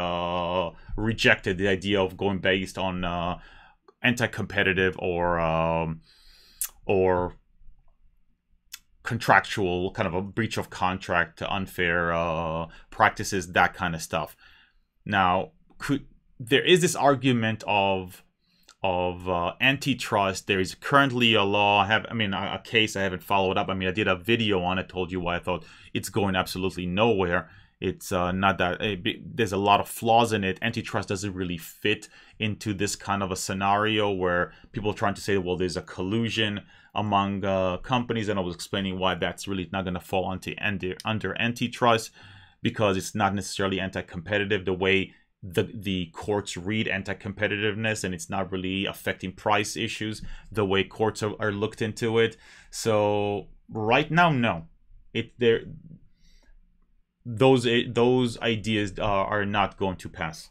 rejected, the idea of going based on anti-competitive or contractual, kind of a breach of contract, unfair practices, that kind of stuff. Now, there is this argument of antitrust. There is currently a law. A case I haven't followed up. I did a video on it, told you why I thought it's going absolutely nowhere. It's not that there's a lot of flaws in it. Antitrust doesn't really fit into this kind of a scenario where people are trying to say, well, there's a collusion among companies, and I was explaining why that's really not going to fall under antitrust, because it's not necessarily anti-competitive the way the courts read anti-competitiveness, and it's not really affecting price issues the way courts are looked into it. So right now, no, those ideas are not going to pass.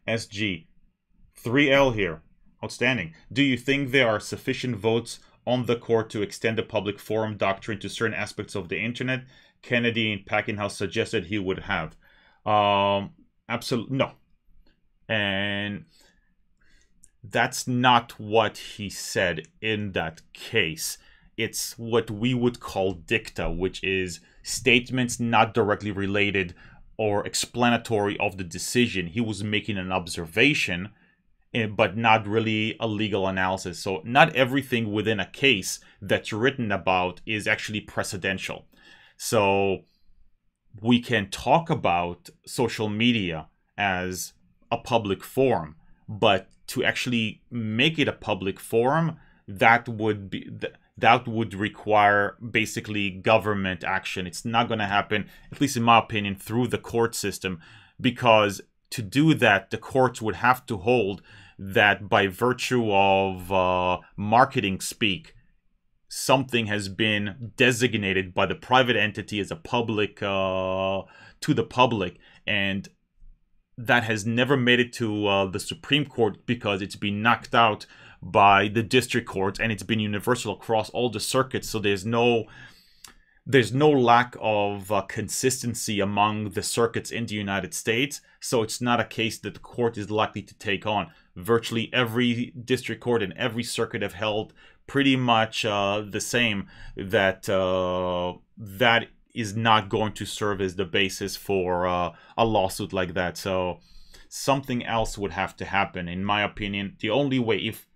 SG 3L here, outstanding. Do you think there are sufficient votes on the court to extend the public forum doctrine to certain aspects of the internet? Kennedy in Packing-House suggested he would have. Absolutely no. And that's not what he said in that case. It's what we would call dicta, which is statements not directly related or explanatory of the decision. He was making an observation, but not really a legal analysis. So not everything within a case that's written about is actually precedential. So we can talk about social media as a public forum, but to actually make it a public forum, that would require basically government action. It's not going to happen, at least in my opinion, through the court system, because to do that, the courts would have to hold that by virtue of marketing speak, something has been designated by the private entity as a public to the public, and that has never made it to the Supreme Court because it's been knocked out by the district courts, and it's been universal across all the circuits. So there's no lack of consistency among the circuits in the United States. So it's not a case that the court is likely to take on. Virtually every district court and every circuit have held pretty much the same, that that is not going to serve as the basis for a lawsuit like that. So something else would have to happen, in my opinion. The only way, if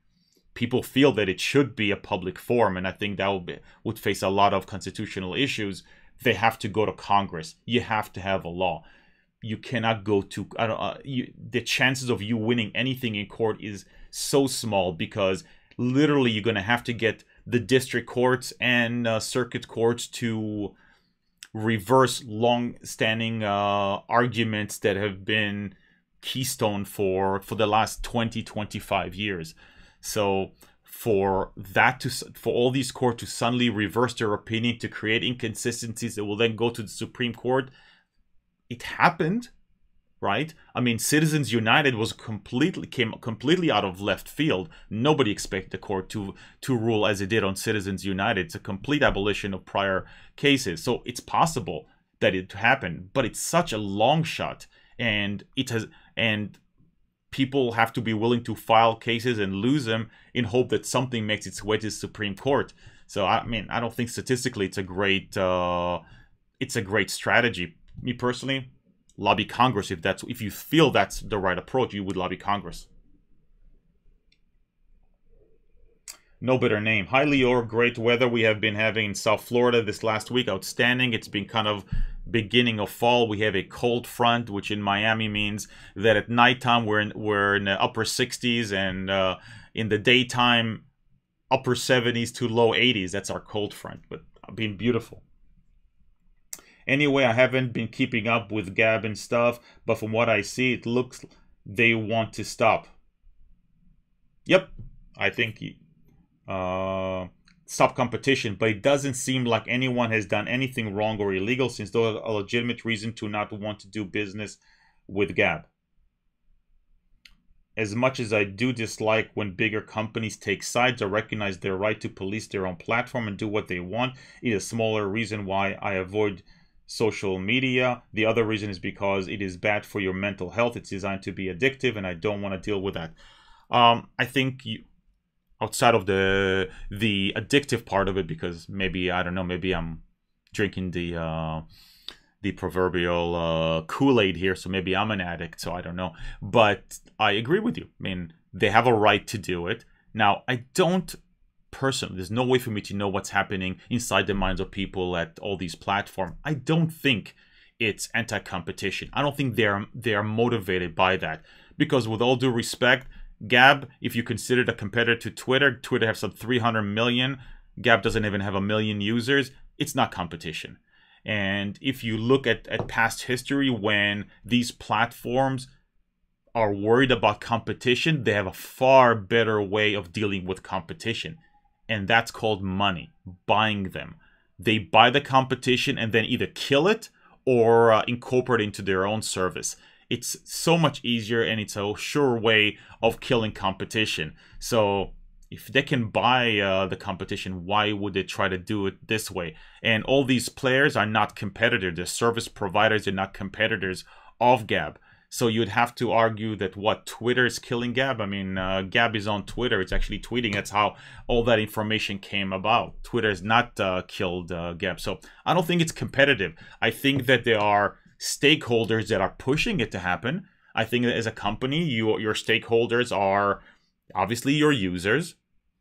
people feel that it should be a public forum, and I think that would face a lot of constitutional issues, they have to go to Congress. You have to have a law. You cannot go to the chances of you winning anything in court is so small, because literally you're going to have to get the district courts and circuit courts to reverse long-standing arguments that have been keystone for the last 20-25 years. So for all these courts to suddenly reverse their opinion, to create inconsistencies that will then go to the Supreme Court, it happened, right? I mean, Citizens United came completely out of left field. Nobody expected the court to rule as it did on Citizens United. It's a complete abolition of prior cases. So it's possible that it happened, but it's such a long shot, and people have to be willing to file cases and lose them in hope that something makes its way to the Supreme Court. So I mean, I don't think statistically it's a great strategy. Me personally, lobby Congress. If you feel that's the right approach, you would lobby Congress. No better name. Hi Lior, great weather we have been having in South Florida this last week. Outstanding. It's been kind of beginning of fall. We have a cold front, which in Miami means that at nighttime we're in the upper 60s, and in the daytime upper 70s to low 80s. That's our cold front, but been beautiful. Anyway, I haven't been keeping up with GAB and stuff, but from what I see, it looks they want to stop. Yep, I think stop competition, but it doesn't seem like anyone has done anything wrong or illegal, since there's a legitimate reason to not want to do business with GAB. As much as I do dislike when bigger companies take sides or recognize their right to police their own platform and do what they want, it is a smaller reason why I avoid social media. The other reason is because it is bad for your mental health. It's designed to be addictive, and I don't want to deal with that. I think outside of the addictive part of it, because maybe, I don't know, maybe I'm drinking the proverbial Kool-Aid here, so maybe I'm an addict, so I don't know. But I agree with you. I mean, they have a right to do it. Now, I don't personally, there's no way for me to know what's happening inside the minds of people at all these platforms. I don't think it's anti-competition. I don't think they are motivated by that. Because with all due respect, Gab, if you consider it a competitor to Twitter, Twitter has some 300 million. Gab doesn't even have 1 million users. It's not competition. And if you look at past history, when these platforms are worried about competition, they have a far better way of dealing with competition. And that's called money, buying them. They buy the competition and then either kill it or incorporate it into their own service. It's so much easier, and it's a sure way of killing competition. So if they can buy the competition, why would they try to do it this way? And all these players are not competitors. The service providers are not competitors of Gab. So you'd have to argue that what, Twitter is killing Gab? I mean, Gab is on Twitter. It's actually tweeting. That's how all that information came about. Twitter has not killed Gab. So I don't think it's competitive. I think that there are stakeholders that are pushing it to happen. I think that as a company, your stakeholders are obviously your users,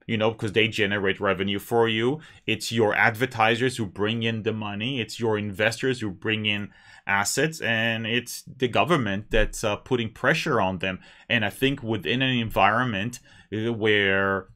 you know, because they generate revenue for you. It's your advertisers who bring in the money. It's your investors who bring in assets, and it's the government that's putting pressure on them. And I think within an environment where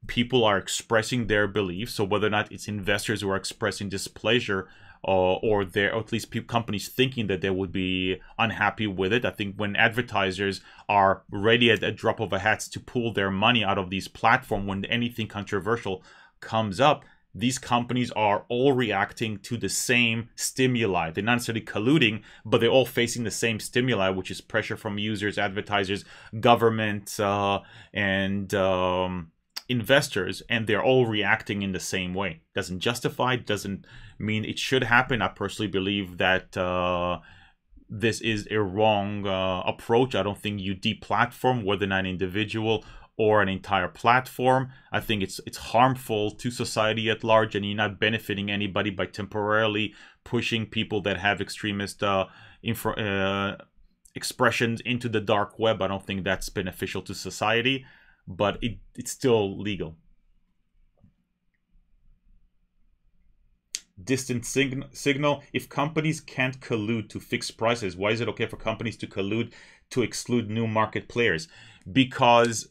people are expressing their beliefs, so whether or not it's investors who are expressing displeasure or at least companies thinking that they would be unhappy with it. I think when advertisers are ready at a drop of a hat to pull their money out of these platforms when anything controversial comes up, these companies are all reacting to the same stimuli. They're not necessarily colluding, but they're all facing the same stimuli, which is pressure from users, advertisers, government, and investors, and they're all reacting in the same way. Doesn't justify, doesn't mean it should happen. I personally believe that this is a wrong approach. I don't think you deplatform, whether or not an individual or an entire platform. I think it's harmful to society at large, and you're not benefiting anybody by temporarily pushing people that have extremist expressions into the dark web. I don't think that's beneficial to society, but it's still legal. Distant signal. If companies can't collude to fix prices, why is it okay for companies to collude to exclude new market players? Because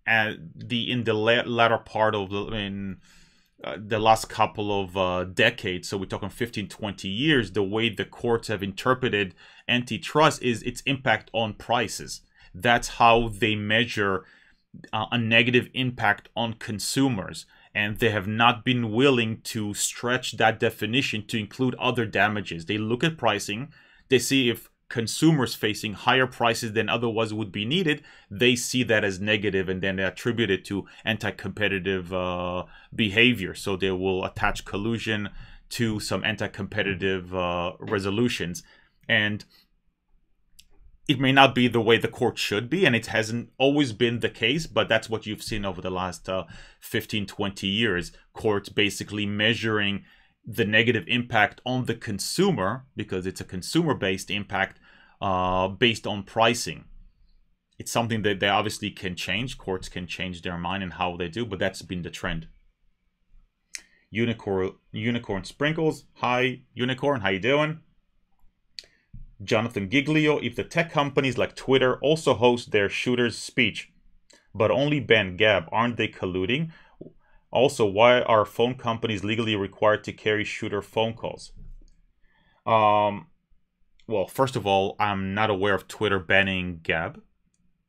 in the latter part of the last couple of decades, so we're talking 15, 20 years, the way the courts have interpreted antitrust is its impact on prices. That's how they measure a negative impact on consumers. And they have not been willing to stretch that definition to include other damages. They look at pricing, they see if consumers facing higher prices than otherwise would be needed, they see that as negative, and then they attribute it to anti-competitive behavior. So they will attach collusion to some anti-competitive resolutions. And it may not be the way the court should be, and it hasn't always been the case, but that's what you've seen over the last 15, 20 years. Courts basically measuring the negative impact on the consumer, because it's a consumer-based impact based on pricing. It's something that they obviously can change. Courts can change their mind and how they do, but that's been the trend. Unicorn Sprinkles. Hi, Unicorn. How you doing? Jonathan Giglio. If the tech companies like Twitter also host their shooters' speech, but only ban Gab, aren't they colluding? Also, why are phone companies legally required to carry shooter phone calls? Well, first of all, I'm not aware of Twitter banning Gab,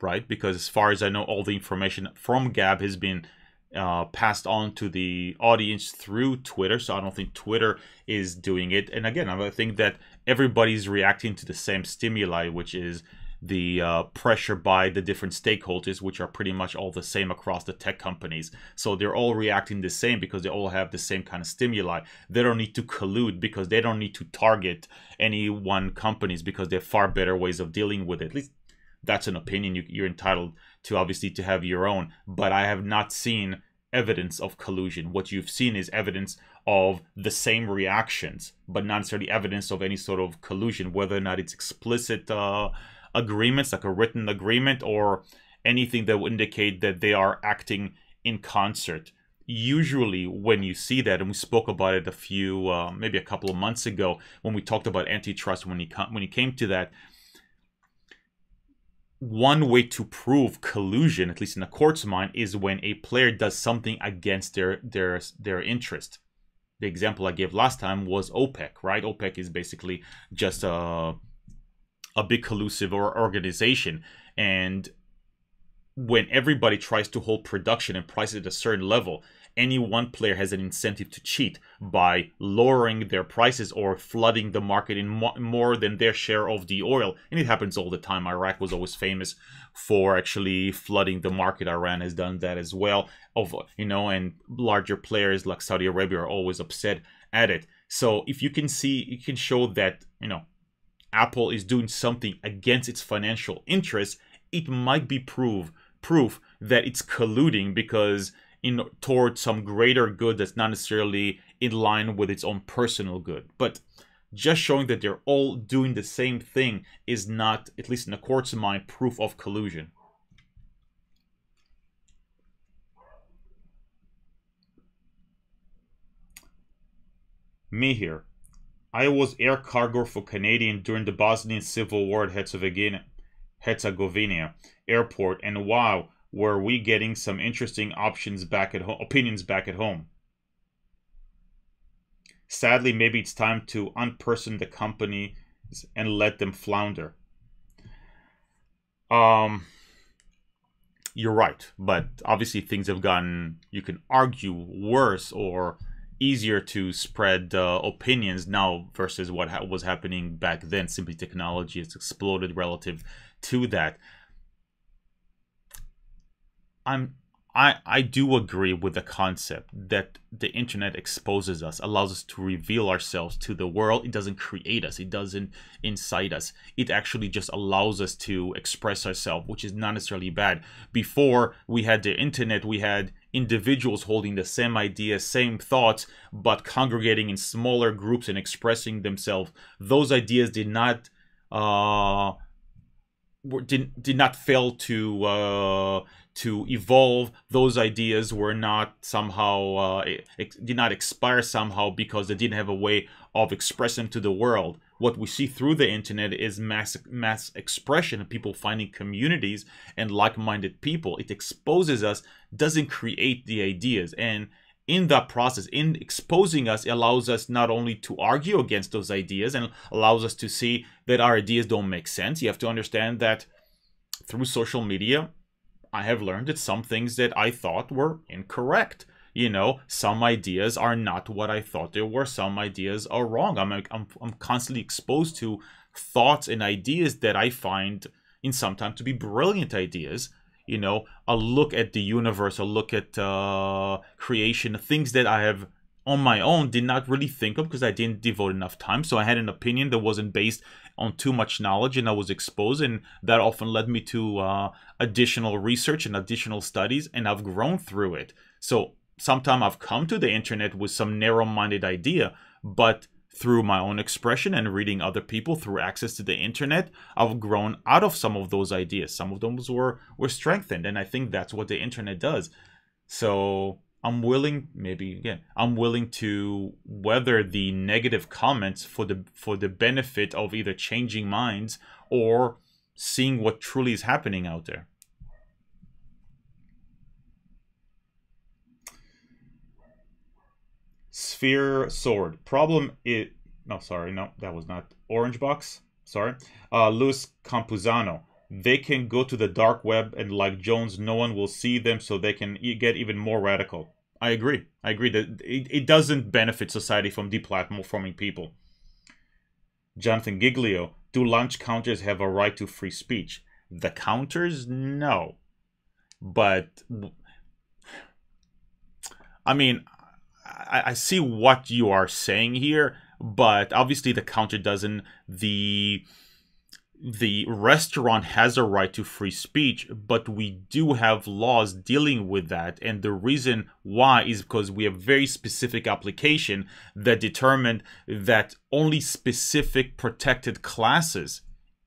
right? Because as far as I know, all the information from Gab has been passed on to the audience through Twitter, so I don't think Twitter is doing it. And again, I think that everybody's reacting to the same stimuli, which is the pressure by the different stakeholders, which are pretty much all the same across the tech companies. So they're all reacting the same because they all have the same kind of stimuli. They don't need to collude because they don't need to target any one companies because they have far better ways of dealing with it. At least that's an opinion. You're entitled to obviously to have your own, but I have not seen evidence of collusion. What you've seen is evidence of the same reactions, but not necessarily evidence of any sort of collusion, whether or not it's explicit agreements, like a written agreement, or anything that would indicate that they are acting in concert. Usually when you see that, and we spoke about it maybe a couple of months ago when we talked about antitrust, when he came to that, one way to prove collusion, at least in the court's mind, is when a player does something against their interest. The example I gave last time was OPEC, right? OPEC is basically just a big collusive organization, and when everybody tries to hold production and prices at a certain level, any one player has an incentive to cheat by lowering their prices or flooding the market in more than their share of the oil. And it happens all the time. Iraq was always famous for actually flooding the market. Iran has done that as well. And larger players like Saudi Arabia are always upset at it. So if you can show that, Apple is doing something against its financial interests, it might be proof that it's colluding because toward some greater good that's not necessarily in line with its own personal good. But just showing that they're all doing the same thing is not, at least in the court's mind, proof of collusion. Me here. I was air cargo for Canadian during the Bosnian Civil War at Herzegovina airport, and wow, were we getting some interesting opinions back at home. Sadly, maybe it's time to unperson the company and let them flounder. You're right, but obviously things have gotten, you can argue, worse or easier to spread opinions now versus what was happening back then. Simply technology has exploded relative to that. I do agree with the concept that the internet exposes us, allows us to reveal ourselves to the world. It doesn't create us. It doesn't incite us. It actually just allows us to express ourselves, which is not necessarily bad. Before we had the internet, we had individuals holding the same ideas, same thoughts, but congregating in smaller groups and expressing themselves. Those ideas did not fail to evolve. Those ideas were not somehow did not expire somehow because they didn't have a way of expressing to the world. What we see through the internet is mass expression of people finding communities and like-minded people. It exposes us, doesn't create the ideas, and in that process, in exposing us, it allows us not only to argue against those ideas and allows us to see that our ideas don't make sense. You have to understand that through social media, I have learned that some things that I thought were incorrect. Some ideas are not what I thought they were. Some ideas are wrong. I'm constantly exposed to thoughts and ideas that I find in sometimes to be brilliant ideas. A look at the universe, a look at creation, things that I have on my own did not really think of because I didn't devote enough time. So I had an opinion that wasn't based on too much knowledge, and I was exposed, and that often led me to additional research and additional studies, and I've grown through it. So sometimes I've come to the internet with some narrow-minded idea, but through my own expression and reading other people through access to the internet, I've grown out of some of those ideas. Some of them were strengthened, and I think that's what the internet does. So I'm willing to weather the negative comments for the benefit of either changing minds or seeing what truly is happening out there. Sphere Sword. Problem is... No, sorry. No, that was not Orange Box. Sorry. Luis Campuzano. They can go to the dark web, and like Jones, no one will see them, so they can get even more radical. I agree. I agree that it doesn't benefit society from deplatforming people. Jonathan Giglio. Do launch counters have a right to free speech? The counters? No. But, I mean, I see what you are saying here, but obviously the counter doesn't. The restaurant has a right to free speech, but we do have laws dealing with that. And the reason why is because we have very specific application that determined that only specific protected classes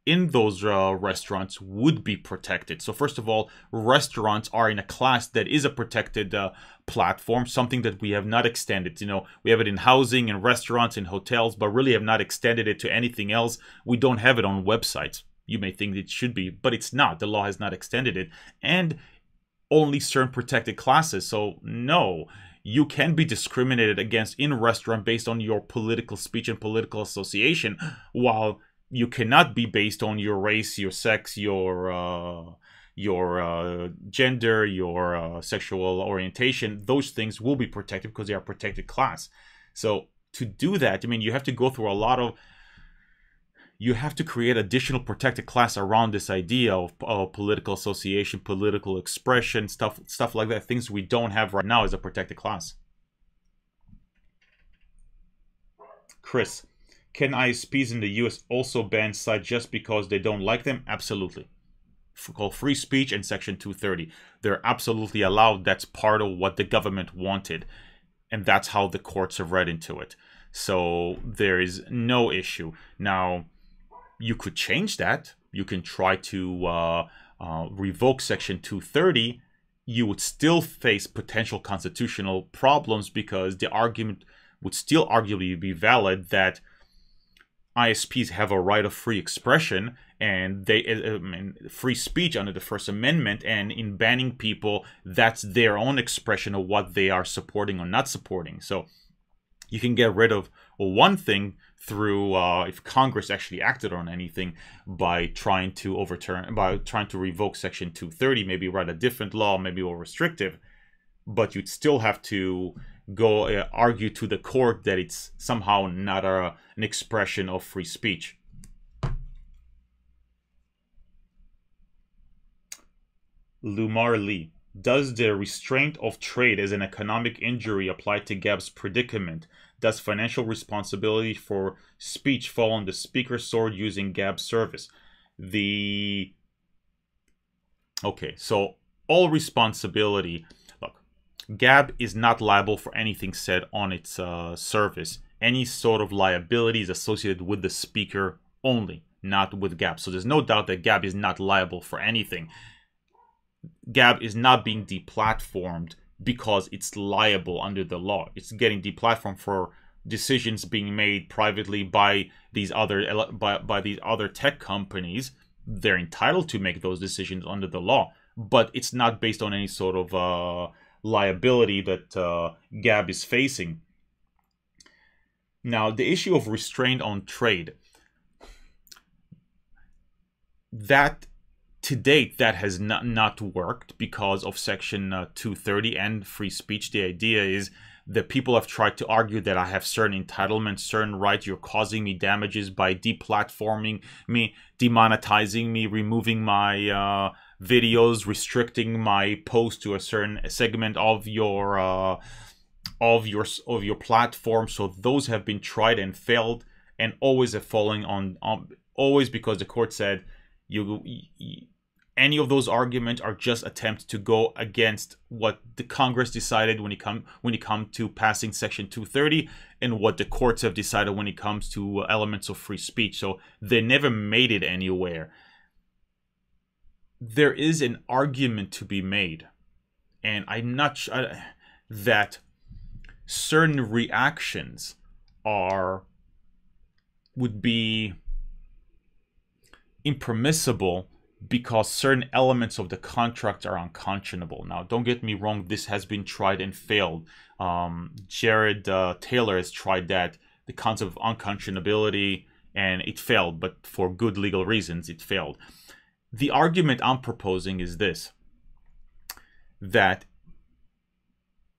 in those restaurants would be protected. So first of all, restaurants are in a class that is a protected platform, something that we have not extended. You know, we have it in housing and restaurants and hotels, but really have not extended it to anything else. We don't have it on websites. You may think it should be, but it's not. The law has not extended it. And only certain protected classes. So no, you can be discriminated against in a restaurant based on your political speech and political association, while you cannot be based on your race, your sex, your gender, your sexual orientation. Those things will be protected because they are protected class. So to do that, I mean, you have to go through a lot of, you have to create additional protected class around this idea of political association, political expression, stuff like that. Things we don't have right now as a protected class. Chris, can ISPs in the US also ban sites just because they don't like them? Absolutely. Called free speech and Section 230. They're absolutely allowed. That's part of what the government wanted. And that's how the courts have read into it. So there is no issue. Now, you could change that. You can try to revoke Section 230. You would still face potential constitutional problems because the argument would still arguably be valid that ISPs have a right of free expression and free speech under the First Amendment, and in banning people, that's their own expression of what they are supporting or not supporting. So you can get rid of one thing through if Congress actually acted on anything by trying to revoke Section 230, maybe write a different law, maybe more restrictive, but you'd still have to go argue to the court that it's somehow not an expression of free speech. Lumar Lee, does the restraint of trade as an economic injury apply to GAB's predicament? Does financial responsibility for speech fall on the speaker's sword using GAB service? Okay, so all responsibility. GAB is not liable for anything said on its service. Any sort of liability is associated with the speaker only, not with GAB. So there's no doubt that GAB is not liable for anything. GAB is not being deplatformed because it's liable under the law. It's getting deplatformed for decisions being made privately by these other tech companies. They're entitled to make those decisions under the law, but it's not based on any sort of liability that GAB is facing. Now, the issue of restraint on trade, that to date that has not worked because of Section 230 and free speech. The idea is that people have tried to argue that I have certain entitlements, certain rights. You're causing me damages by deplatforming me, demonetizing me, removing my videos, restricting my post to a certain segment of your platform. So those have been tried and failed, and always have fallen on always because the court said any of those arguments are just attempts to go against what the Congress decided when it come to passing Section 230, and what the courts have decided when it comes to elements of free speech. So they never made it anywhere. There is an argument to be made, and I'm not sure that certain reactions would be impermissible because certain elements of the contract are unconscionable. Now, don't get me wrong, this has been tried and failed. Jared Taylor has tried that, the concept of unconscionability, and it failed, but for good legal reasons, it failed. The argument I'm proposing is this, that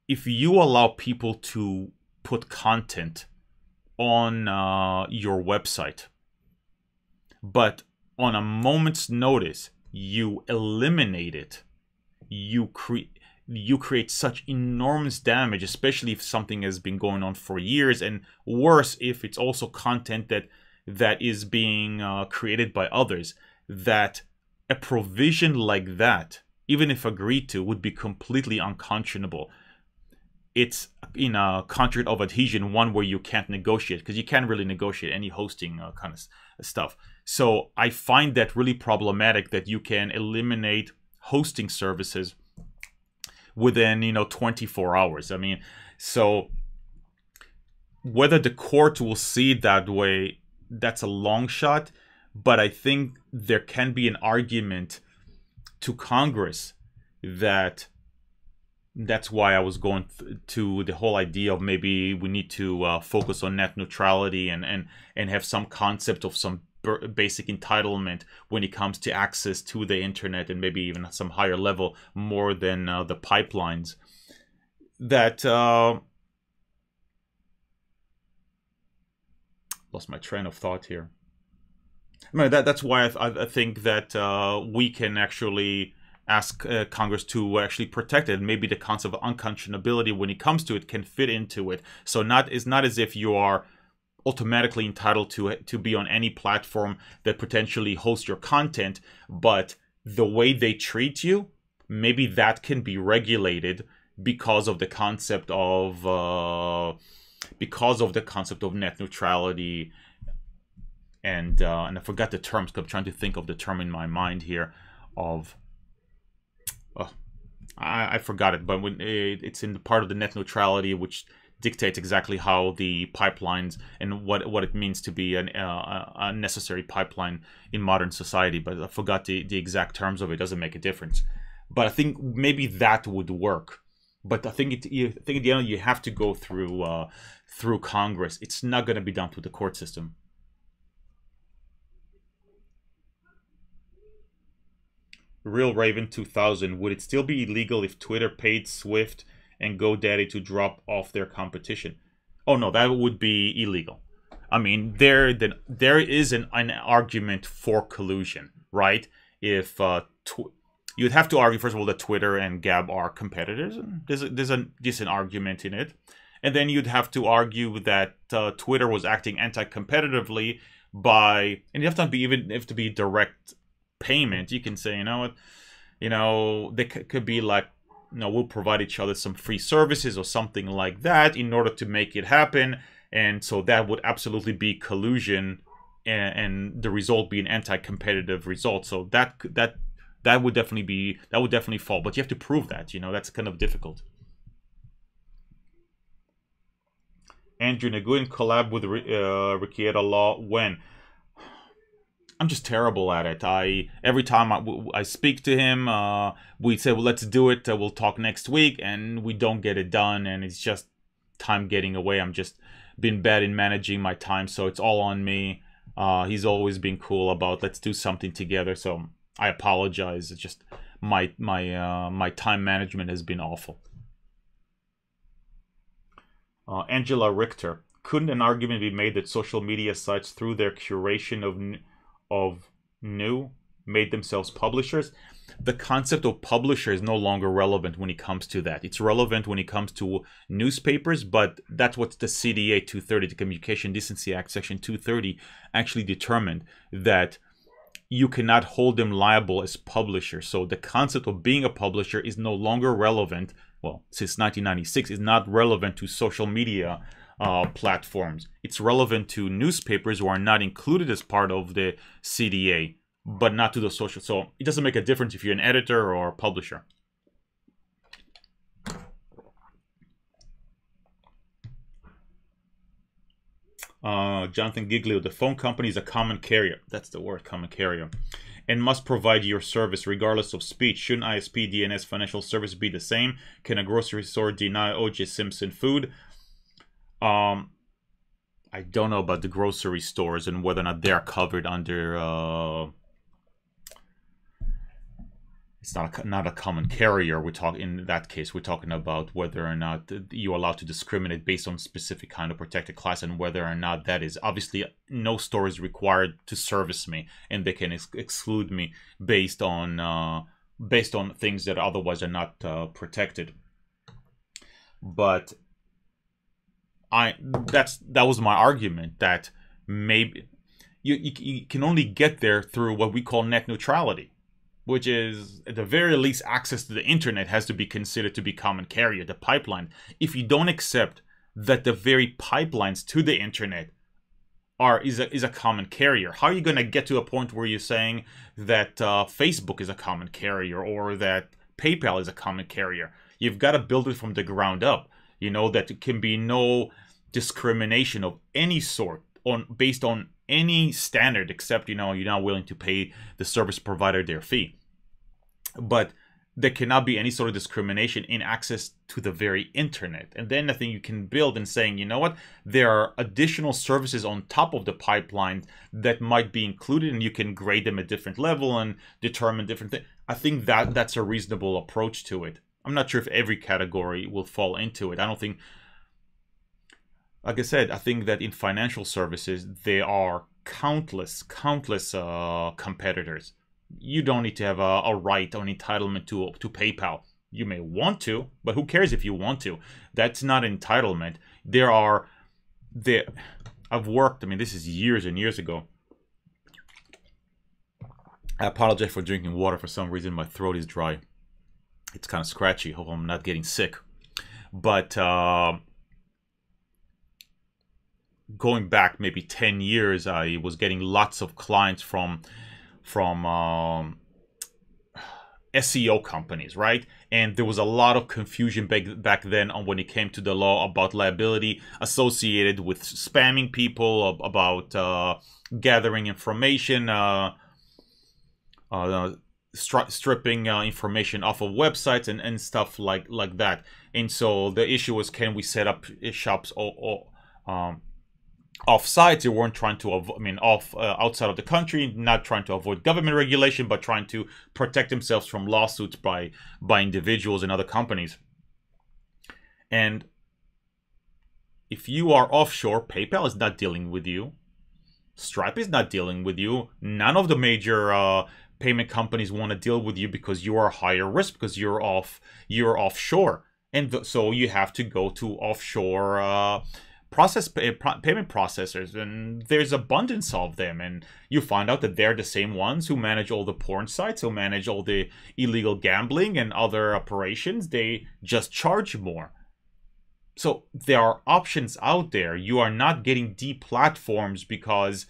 if you allow people to put content on your website, but on a moment's notice you eliminate it, you create such enormous damage, especially if something has been going on for years, and worse if it's also content that is being created by others, that a provision like that, even if agreed to, would be completely unconscionable. it's in a contract of adhesion, one where you can't negotiate, because you can't really negotiate any hosting kind of stuff. So I find that really problematic, that you can eliminate hosting services within 24 hours. I mean, so whether the court will see it that way, that's a long shot, but I think there can be an argument to Congress that's why I was going to the whole idea of maybe we need to focus on net neutrality and have some concept of some basic entitlement when it comes to access to the internet, and maybe even some higher level, more than the pipelines. That lost my train of thought here. I mean, that's why I think that we can actually ask Congress to actually protect it. Maybe the concept of unconscionability, when it comes to it, can fit into it. So it's not as if you are automatically entitled to be on any platform that potentially hosts your content, but the way they treat you, maybe that can be regulated because of the concept of net neutrality. And I forgot the terms, because I'm trying to think of the term in my mind here of. I forgot it, but when it's in the part of the net neutrality, which dictates exactly how the pipelines and what it means to be a necessary pipeline in modern society. But I forgot the exact terms of it. It doesn't make a difference. But I think maybe that would work. But I think at the end you have to go through Congress. It's not going to be done through the court system. Real Raven 2000, would it still be illegal if Twitter paid Swift and GoDaddy to drop off their competition? Oh no, that would be illegal. I mean, there is an argument for collusion, right? If you'd have to argue, first of all, that Twitter and Gab are competitors. There's a decent argument in it, and then you'd have to argue that Twitter was acting anti-competitively and you have to be direct payment. You can say, they could be like, we'll provide each other some free services or something like that in order to make it happen, and so that would absolutely be collusion, and the result be an anti-competitive result. So that would definitely fall, but you have to prove that. That's kind of difficult. Andrew Nguyen collab with Rikieta Law when? I'm just terrible at it. Every time I speak to him, we say, well, let's do it. We'll talk next week, and we don't get it done, and it's just time getting away. I'm just been bad in managing my time, so it's all on me. He's always been cool about let's do something together, so I apologize. It's just my time management has been awful. Angela Richter, couldn't an argument be made that social media sites, through their curation of new, made themselves publishers? The concept of publisher is no longer relevant when it comes to that. It's relevant when it comes to newspapers, but that's what the CDA 230, the Communication Decency Act, Section 230, actually determined, that you cannot hold them liable as publishers. So the concept of being a publisher is no longer relevant. Well, since 1996, is not relevant to social media platforms. It's relevant to newspapers who are not included as part of the CDA, but not to the social. So it doesn't make a difference if you're an editor or a publisher. Jonathan Giglio, the phone company is a common carrier. That's the word, common carrier. And must provide your service regardless of speech. Shouldn't ISP, DNS, financial service be the same? Can a grocery store deny O.J. Simpson food? I don't know about the grocery stores and whether or not they're covered under. It's not a common carrier. In that case, we're talking about whether or not you're allowed to discriminate based on specific kind of protected class, and whether or not that is. Obviously, no store is required to service me, and they can exclude me based on things that otherwise are not protected. But that was my argument, that maybe you can only get there through what we call net neutrality. which is at the very least access to the internet has to be considered to be common carrier, the pipeline. If you don't accept that the very pipelines to the internet is a common carrier, how are you going to get to a point where you're saying that Facebook is a common carrier or that PayPal is a common carrier? You've got to build it from the ground up. You know, that there can be no discrimination of any sort based on any standard, except, you know, you're not willing to pay the service provider their fee. But there cannot be any sort of discrimination in access to the very internet. And then I think you can build in saying, you know what, there are additional services on top of the pipeline that might be included, and you can grade them at different level and determine different things. I think that that's a reasonable approach to it. I'm not sure if every category will fall into it. I don't think, like I said, I think that in financial services, there are countless competitors. You don't need to have a right or an entitlement to PayPal. You may want to, but who cares if you want to? That's not entitlement. I've worked, I mean, this is years and years ago. I apologize for drinking water. For some reason, my throat is dry. It's kind of scratchy. Hope I'm not getting sick. But going back maybe 10 years, I was getting lots of clients from SEO companies, right? And there was a lot of confusion back then on when it came to the law about liability associated with spamming people, about gathering information, stripping information off of websites and stuff like that. And so the issue was, can we set up shops off sites? They weren't trying to outside of the country, not trying to avoid government regulation, but trying to protect themselves from lawsuits by individuals and other companies. And if you are offshore, PayPal is not dealing with you. Stripe is not dealing with you. None of the major payment companies want to deal with you because you are higher risk, because you're offshore, and so you have to go to offshore payment processors, and there's abundance of them, and you find out that they're the same ones who manage all the porn sites, who manage all the illegal gambling and other operations. They just charge more. So there are options out there. You are not getting deplatformed because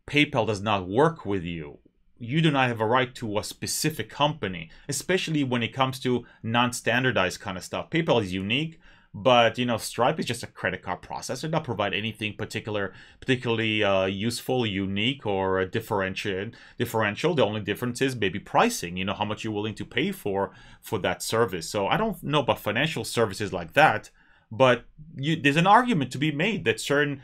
PayPal does not work with you. You do not have a right to a specific company, especially when it comes to non-standardized kind of stuff. PayPal is unique, but, you know, Stripe is just a credit card processor. It does not provide anything particularly useful, unique, or differential. The only difference is maybe pricing. You know, how much you're willing to pay for that service. So I don't know about financial services like that, but there's an argument to be made that certain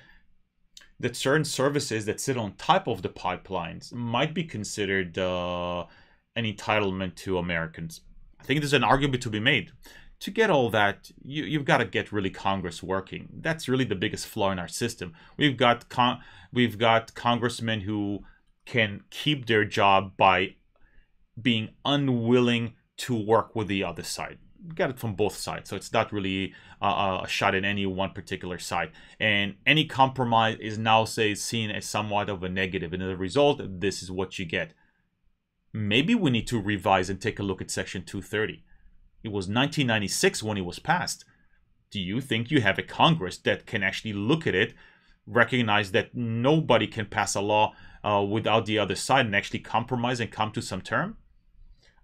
services that sit on top of the pipelines might be considered an entitlement to Americans. I think there's an argument to be made. To get all that, you've got to get really Congress working. That's really the biggest flaw in our system. We've got congressmen who can keep their job by being unwilling to work with the other side. You got it from both sides, so it's not really a shot in any one particular side. And any compromise is now seen as somewhat of a negative, and as a result, this is what you get. Maybe we need to revise and take a look at Section 230. It was 1996 when it was passed. Do you think you have a Congress that can actually look at it, recognize that nobody can pass a law without the other side, and actually compromise and come to some term?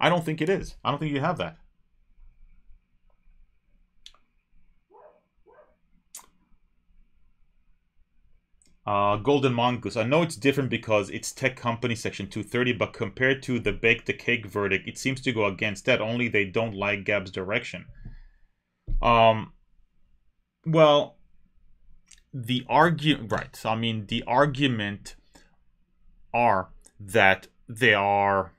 I don't think it is. I don't think you have that. Golden Mongoose. I know it's different because it's tech company Section 230, but compared to the bake the cake verdict, it seems to go against that. Only they don't like GAB's direction. Well, the argument, right? So, I mean, the argument are that they are.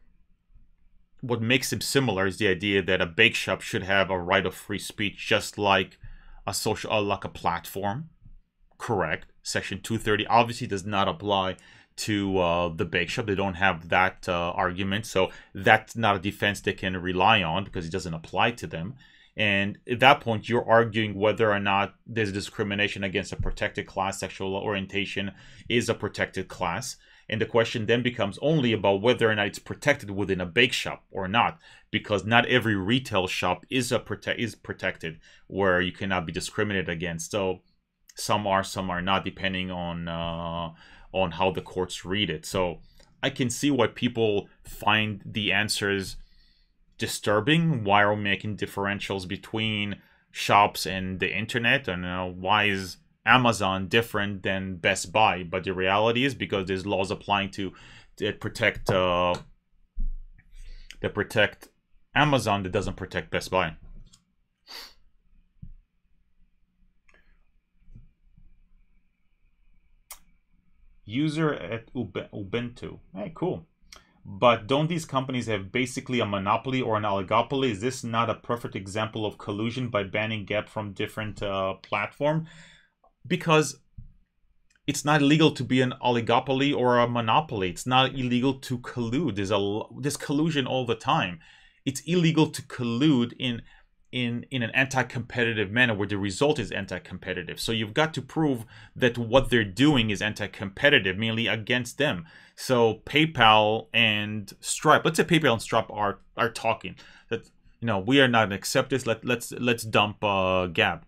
What makes them similar is the idea that a bake shop should have a right of free speech, just like like a platform. Correct. Section 230 obviously does not apply to the bake shop. They don't have that argument, so that's not a defense they can rely on because it doesn't apply to them. And at that point, you're arguing whether or not there's discrimination against a protected class. Sexual orientation is a protected class. And the question then becomes only about whether or not it's protected within a bake shop or not, because not every retail shop is protected, where you cannot be discriminated against. So some are not, depending on how the courts read it. So I can see why people find the answers disturbing. Why are we making differentials between shops and the internet? And why is Amazon different than Best Buy? But the reality is because there's laws applying that protect Amazon that doesn't protect Best Buy. User at Ubuntu. Hey, cool. But don't these companies have basically a monopoly or an oligopoly? Is this not a perfect example of collusion by banning GAB from different platform? Because it's not illegal to be an oligopoly or a monopoly. It's not illegal to collude. There's collusion all the time. It's illegal to collude in an anti-competitive manner where the result is anti-competitive. So you've got to prove that what they're doing is anti-competitive, mainly against them. So PayPal and Stripe, let's say PayPal and Stripe are talking that, we are not accept this. Let's dump GAB.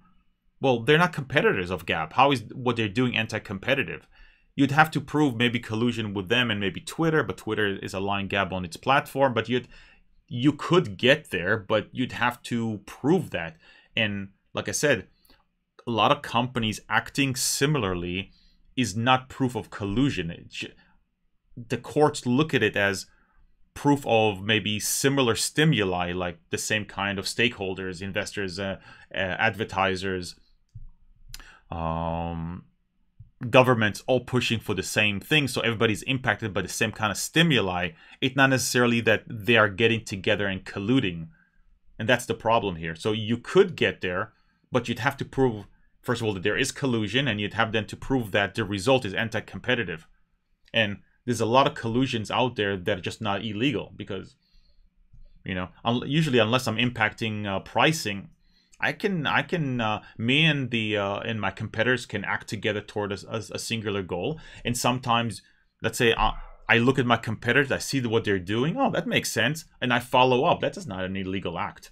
Well, they're not competitors of GAB. How is what they're doing anti-competitive? You'd have to prove maybe collusion with them and maybe Twitter, but Twitter is allowing GAB on its platform. But you could get there, but you'd have to prove that. And like I said, a lot of companies acting similarly is not proof of collusion. The courts look at it as proof of maybe similar stimuli, like the same kind of stakeholders, investors, advertisers, governments all pushing for the same thing, so everybody's impacted by the same kind of stimuli. It's not necessarily that they are getting together and colluding, and that's the problem here. So you could get there, but you'd have to prove, first of all, that there is collusion, and you'd have then to prove that the result is anti-competitive. And there's a lot of collusions out there that are just not illegal, because usually, unless I'm impacting pricing, me and my competitors can act together toward a singular goal. And sometimes, let's say I look at my competitors, I see what they're doing. Oh, that makes sense, and I follow up. That is not an illegal act.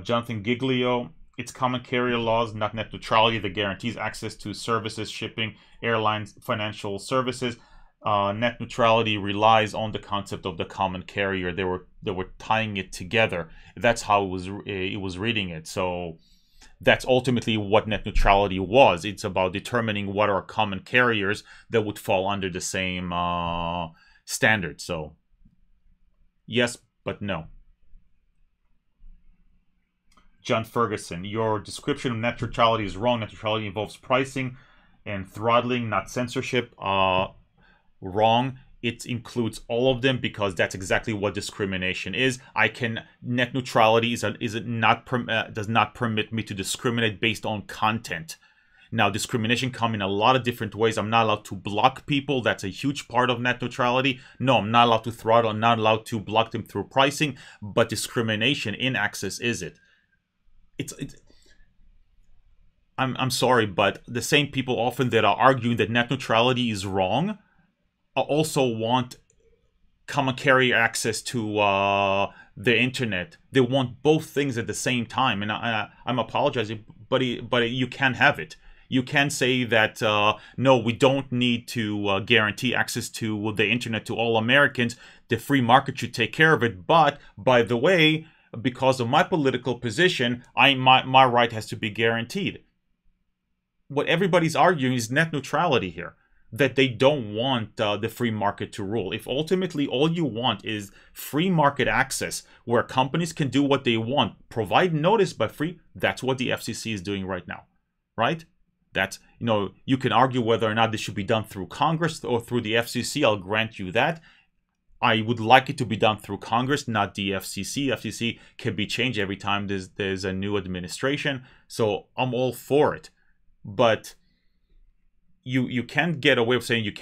Jonathan Giglio. It's common carrier laws, not net neutrality, that guarantees access to services, shipping, airlines, financial services. Net neutrality relies on the concept of the common carrier. They were tying it together. That's how it was reading it. So that's ultimately what net neutrality was. It's about determining what are common carriers that would fall under the same standard. So yes, but no. John Ferguson, your description of net neutrality is wrong. Net neutrality involves pricing and throttling, not censorship. Wrong. It includes all of them, because that's exactly what discrimination is. Net neutrality does not permit me to discriminate based on content. Now, discrimination comes in a lot of different ways. I'm not allowed to block people. That's a huge part of net neutrality. No, I'm not allowed to throttle. I'm not allowed to block them through pricing. But discrimination in access is it. I'm sorry, but the same people often that are arguing that net neutrality is wrong also want common carrier access to the internet. They want both things at the same time, and I'm apologizing, but you can't have it. You can say that no, we don't need to guarantee access to the internet to all Americans. The free market should take care of it. But by the way, because of my political position, my right has to be guaranteed. What everybody's arguing is net neutrality here, that they don't want the free market to rule. If ultimately all you want is free market access, where companies can do what they want, provide notice by free, that's what the FCC is doing right now, right? That's, you can argue whether or not this should be done through Congress or through the FCC. I'll grant you that. I would like it to be done through Congress, not the FCC. FCC can be changed every time there's a new administration. So I'm all for it. But you can't get away with saying you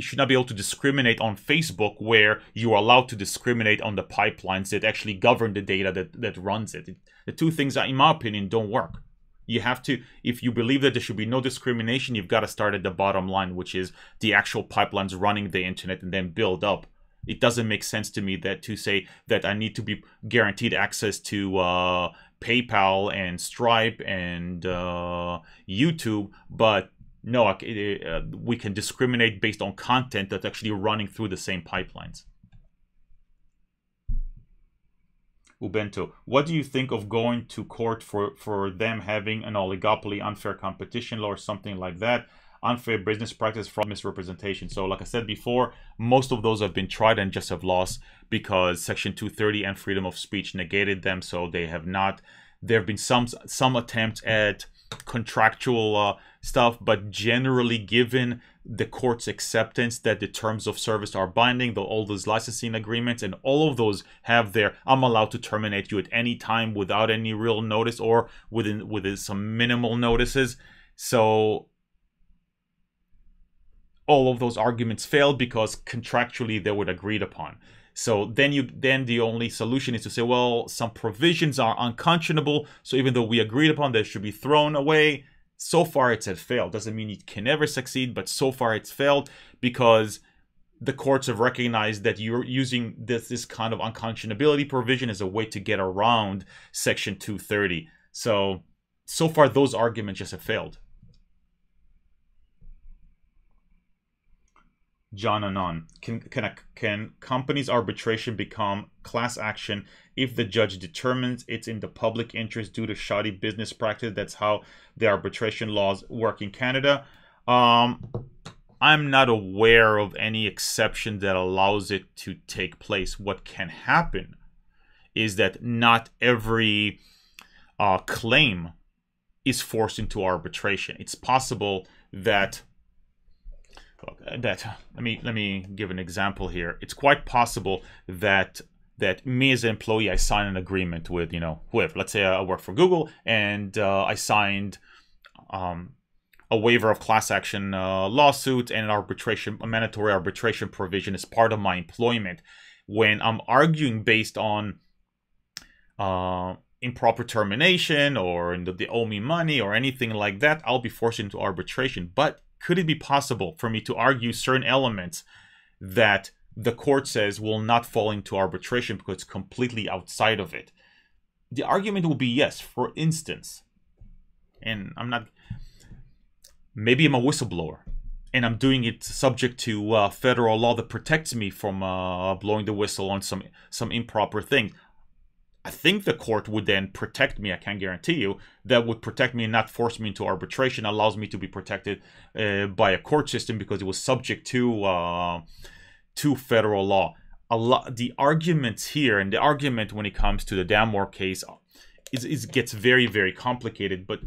should not be able to discriminate on Facebook, where you are allowed to discriminate on the pipelines that actually govern the data that runs it. The two things, in my opinion, don't work. You have to, if you believe that there should be no discrimination, you've got to start at the bottom line, which is the actual pipelines running the internet and then build up. It doesn't make sense to me that to say that I need to be guaranteed access to PayPal and Stripe and YouTube, but no, we can discriminate based on content that's actually running through the same pipelines. Ubento, what do you think of going to court for them having an oligopoly, unfair competition law, or something like that? Unfair business practice, fraud, misrepresentation. So like I said before, most of those have been tried and just have lost because Section 230 and freedom of speech negated them. So they have not. There have been some attempts at contractual stuff, but generally, given the court's acceptance that the terms of service are binding, all those licensing agreements and all of those have their, I'm allowed to terminate you at any time without any real notice or within some minimal notices. So all of those arguments failed because contractually they were agreed upon. So then the only solution is to say, well, some provisions are unconscionable, so even though we agreed upon, they should be thrown away. So far it's failed. Doesn't mean it can never succeed, but so far it's failed because the courts have recognized that you're using this kind of unconscionability provision as a way to get around Section 230. So far those arguments just have failed. John Anon, can companies' arbitration become class action if the judge determines it's in the public interest due to shoddy business practice? That's how the arbitration laws work in Canada. I'm not aware of any exception that allows it to take place. What can happen is that not every claim is forced into arbitration. It's possible that let me give an example here. It's quite possible that me as an employee, I sign an agreement with whoever. Let's say I work for Google and I signed a waiver of class action lawsuit and a mandatory arbitration provision as part of my employment. When I'm arguing based on improper termination or they owe me money or anything like that, I'll be forced into arbitration. But could it be possible for me to argue certain elements that the court says will not fall into arbitration because it's completely outside of it? The argument will be yes. For instance, and maybe I'm a whistleblower and I'm doing it subject to federal law that protects me from blowing the whistle on some improper thing. I think the court would then protect me. I can't guarantee you. That would protect me and not force me into arbitration. Allows me to be protected by a court system because it was subject to federal law. The arguments here and the argument when it comes to the Damore case gets very, very complicated. But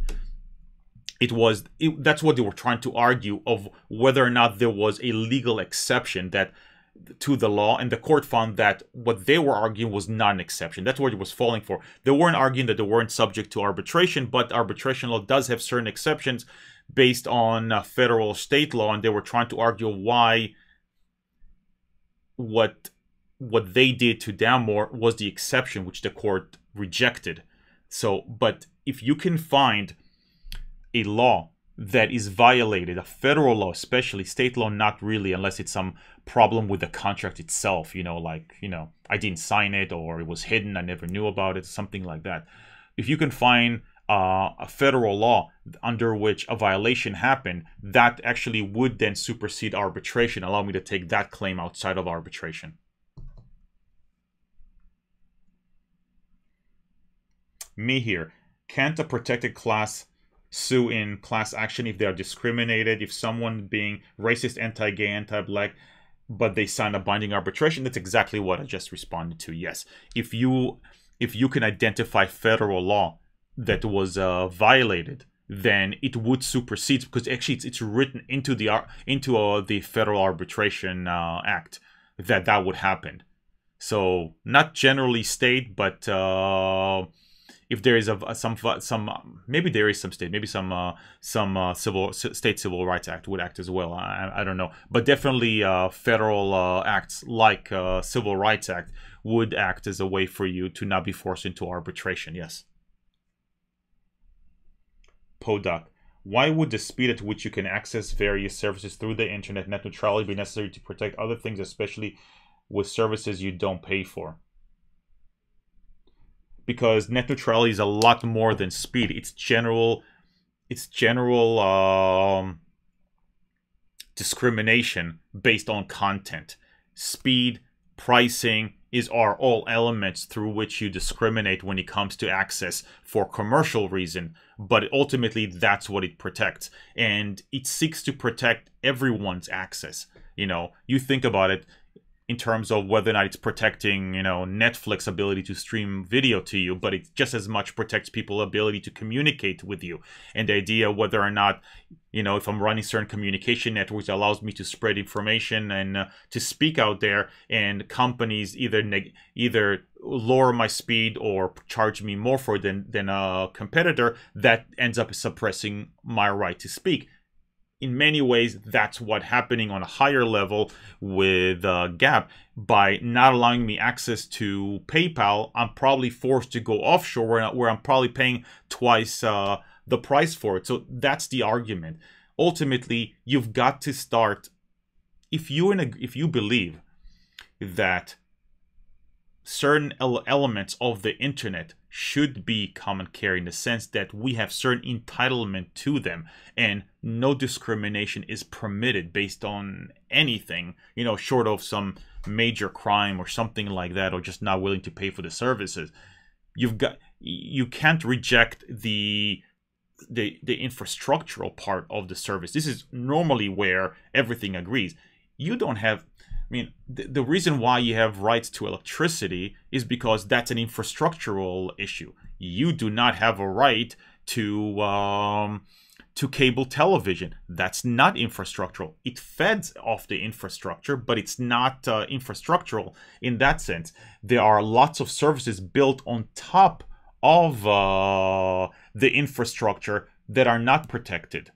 that's what they were trying to argue, of whether or not there was a legal exception to the law, and the court found that what they were arguing was not an exception. That's what it was falling for. They weren't arguing that they weren't subject to arbitration, but arbitration law does have certain exceptions based on federal state law, and they were trying to argue why what they did to Damore was the exception, which the court rejected. So, but if you can find a law that is violated, a federal law, especially state law, not really, unless it's some problem with the contract itself, I didn't sign it or it was hidden, I never knew about it, something like that. If you can find a federal law under which a violation happened, that actually would then supersede arbitration, allow me to take that claim outside of arbitration. Me here, can't a protected class sue in class action if they are discriminated, if someone being racist, anti-gay, anti-black, but they sign a binding arbitration? That's exactly what I just responded to. Yes, if you can identify federal law that was violated, then it would supersede, because actually it's written into the Federal Arbitration Act that would happen. So not generally state, but if there is maybe there is some state, maybe some state civil rights act would act as well. I don't know, but definitely federal acts like Civil Rights Act would act as a way for you to not be forced into arbitration. Yes. Podak. Why would the speed at which you can access various services through the internet, net neutrality, be necessary to protect other things, especially with services you don't pay for? Because net neutrality is a lot more than speed. It's general discrimination based on content. Speed, pricing are all elements through which you discriminate when it comes to access for commercial reason, but ultimately that's what it protects, and it seeks to protect everyone's access. You think about it in terms of whether or not it's protecting, Netflix ability to stream video to you, but it just as much protects people's ability to communicate with you. And the idea whether or not, if I'm running certain communication networks, it allows me to spread information and to speak out there, and companies either lower my speed or charge me more for than a competitor, that ends up suppressing my right to speak. In many ways, that's what's happening on a higher level with GAB. By not allowing me access to PayPal, I'm probably forced to go offshore where I'm probably paying twice the price for it. So that's the argument. Ultimately, you've got to start, if you believe that certain elements of the internet should be common carry, in the sense that we have certain entitlement to them and no discrimination is permitted based on anything, short of some major crime or something like that, or just not willing to pay for the services. You can't reject the infrastructural part of the service. This is normally where everything agrees. You don't have, the reason why you have rights to electricity is because that's an infrastructural issue. You do not have a right to cable television. That's not infrastructural. It feds off the infrastructure, but it's not infrastructural in that sense. There are lots of services built on top of the infrastructure that are not protected,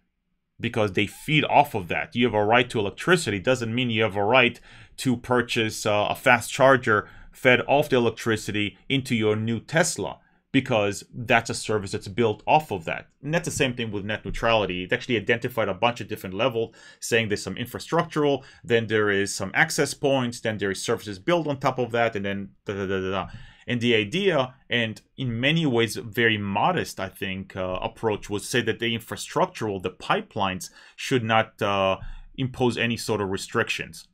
because they feed off of that. You have a right to electricity. Doesn't mean you have a right to purchase a fast charger fed off the electricity into your new Tesla, because that's a service that's built off of that. And that's the same thing with net neutrality. It actually identified a bunch of different levels, saying there's some infrastructural, then there is some access points, then there is services built on top of that, and then da-da-da-da-da. And the idea, and in many ways very modest, I think, approach was say that the infrastructural, the pipelines, should not impose any sort of restrictions.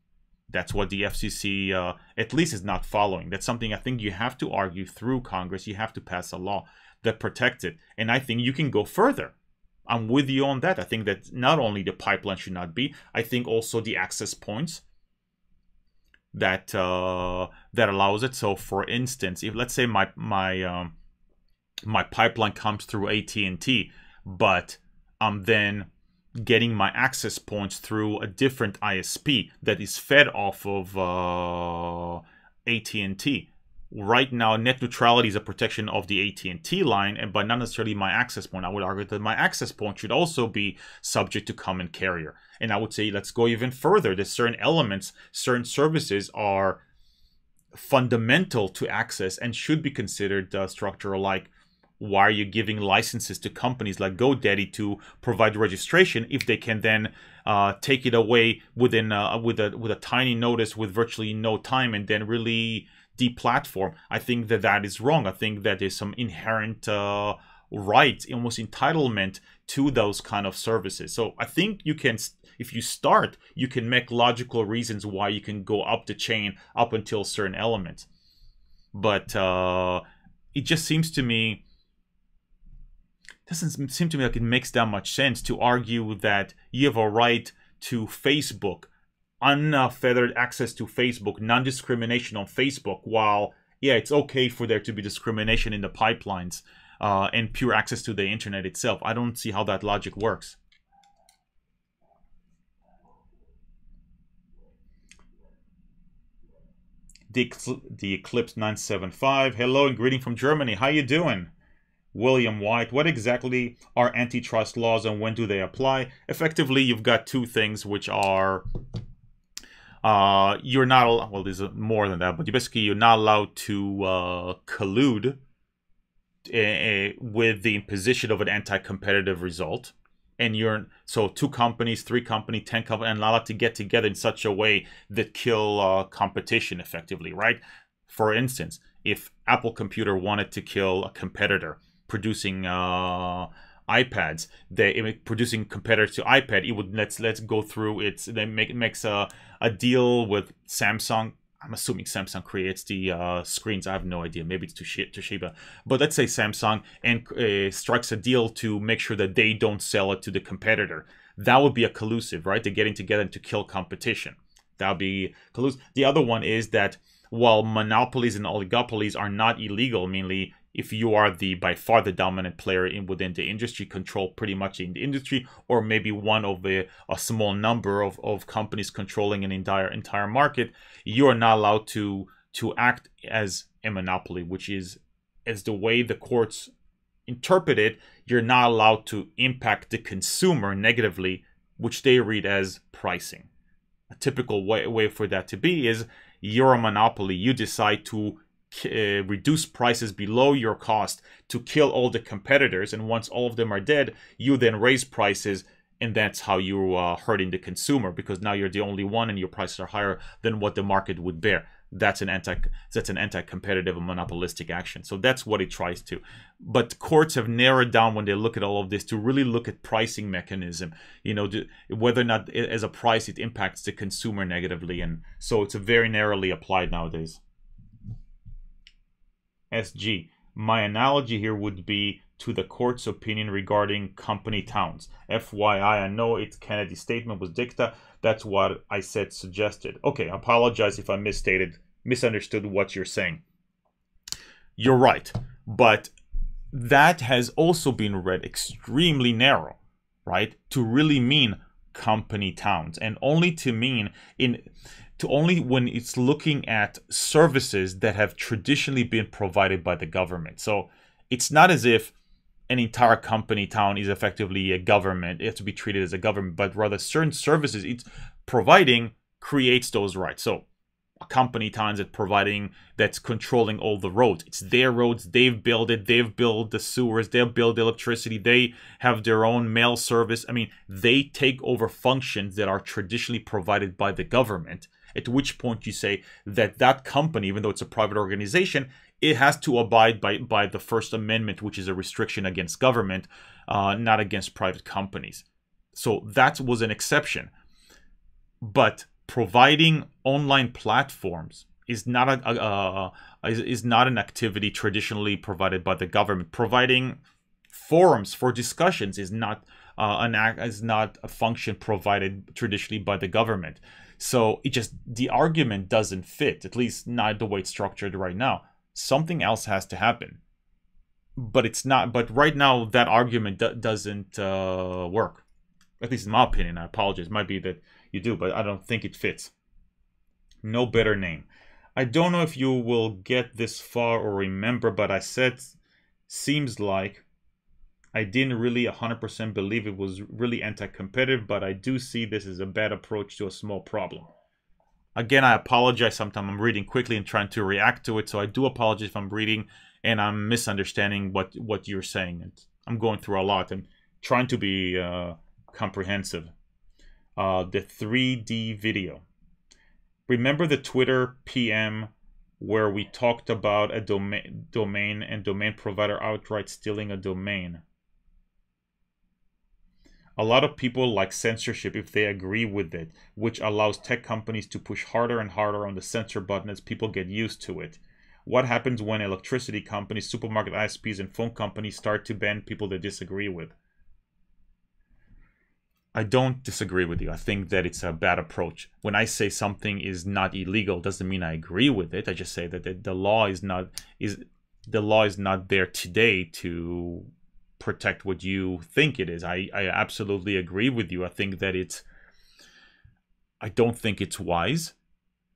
That's what the FCC at least is not following. That's something I think you have to argue through Congress. You have to pass a law that protects it. And I think you can go further. I'm with you on that. I think that not only the pipeline should not be, I think also the access points that that allows it. So for instance, if let's say my pipeline comes through AT&T, but I'm then getting my access points through a different ISP that is fed off of AT&T. Right now, net neutrality is a protection of the AT&T line, but not necessarily my access point. I would argue that my access point should also be subject to common carrier. And I would say, let's go even further. There's certain elements, certain services are fundamental to access and should be considered structural, like why are you giving licenses to companies like GoDaddy to provide registration if they can then take it away within with a tiny notice with virtually no time and then really deplatform? I think that is wrong. I think that there's some inherent rights, almost entitlement to those kind of services. So I think you can, if you start, you can make logical reasons why you can go up the chain up until certain elements. But it just seems to me, doesn't seem to me like it makes that much sense to argue that you have a right to Facebook, unfettered access to Facebook, non-discrimination on Facebook, while, yeah, it's okay for there to be discrimination in the pipelines and pure access to the internet itself. I don't see how that logic works. The Eclipse 975, hello and greeting from Germany. How you doing? William White, what exactly are antitrust laws and when do they apply? Effectively, you've got two things which are, you're not, well, there's more than that, but basically you're not allowed to collude with the imposition of an anti-competitive result, and so 2 companies, 3 companies, 10 companies, and allowed to get together in such a way that kill competition effectively, right? For instance, if Apple Computer wanted to kill a competitor producing iPads, producing competitors to iPad, it would let's go through its. Then makes a deal with Samsung. I'm assuming Samsung creates the screens. I have no idea. Maybe it's Toshiba. But let's say Samsung and strikes a deal to make sure that they don't sell it to the competitor. That would be a collusive, right? They're getting together to kill competition. That would be collusive. The other one is that while monopolies and oligopolies are not illegal, mainly if you are by far the dominant player within the industry, control pretty much in the industry, or maybe one of a small number of companies controlling an entire market, you are not allowed to act as a monopoly, which is, as the way the courts interpret it, you're not allowed to impact the consumer negatively, which they read as pricing. A typical way for that to be is you're a monopoly. You decide to reduce prices below your cost to kill all the competitors, and once all of them are dead, you then raise prices, and that's how you're hurting the consumer, because now you're the only one and your prices are higher than what the market would bear. That's an anti-competitive and monopolistic action. So that's what it tries to. But courts have narrowed down when they look at all of this to really look at pricing mechanism, whether or not as a price it impacts the consumer negatively, and so it's very narrowly applied nowadays. SG. My analogy here would be to the court's opinion regarding company towns. FYI, I know it's Kennedy's statement was dicta. That's what I suggested. Okay, I apologize if I misunderstood what you're saying. You're right, but that has also been read extremely narrow, right? To really mean company towns, and only to mean only when it's looking at services that have traditionally been provided by the government. So it's not as if an entire company town is effectively a government. It has to be treated as a government, but rather certain services it's providing creates those rights. So a company town that's controlling all the roads. It's their roads. They've built it. They've built the sewers. They'll build the electricity. They have their own mail service. I mean, they take over functions that are traditionally provided by the government. At which point you say that company, even though it's a private organization, it has to abide by the First Amendment, which is a restriction against government, not against private companies. So that was an exception. But providing online platforms is not an activity traditionally provided by the government. Providing forums for discussions is not a function provided traditionally by the government. So the argument doesn't fit, at least not the way it's structured right now. Something else has to happen, but it's not. But right now, that argument doesn't work. At least in my opinion. I apologize. It might be that you do, but I don't think it fits. No better name. I don't know if you will get this far or remember, but I said, seems like I didn't really 100% believe it was really anti-competitive, but I do see this as a bad approach to a small problem. Again, I apologize. Sometimes I'm reading quickly and trying to react to it, so I do apologize if I'm reading and I'm misunderstanding what you're saying. I'm going through a lot and trying to be comprehensive. The 3D video. Remember the Twitter PM where we talked about a domain and domain provider outright stealing a domain? A lot of people like censorship if they agree with it, which allows tech companies to push harder and harder on the censor button as people get used to it. What happens when electricity companies, supermarket ISPs, and phone companies start to ban people they disagree with? I don't disagree with you. I think that it's a bad approach. When I say something is not illegal, doesn't mean I agree with it. I just say that the law is not there today to protect what you think it is. I absolutely agree with you. I think that I don't think it's wise.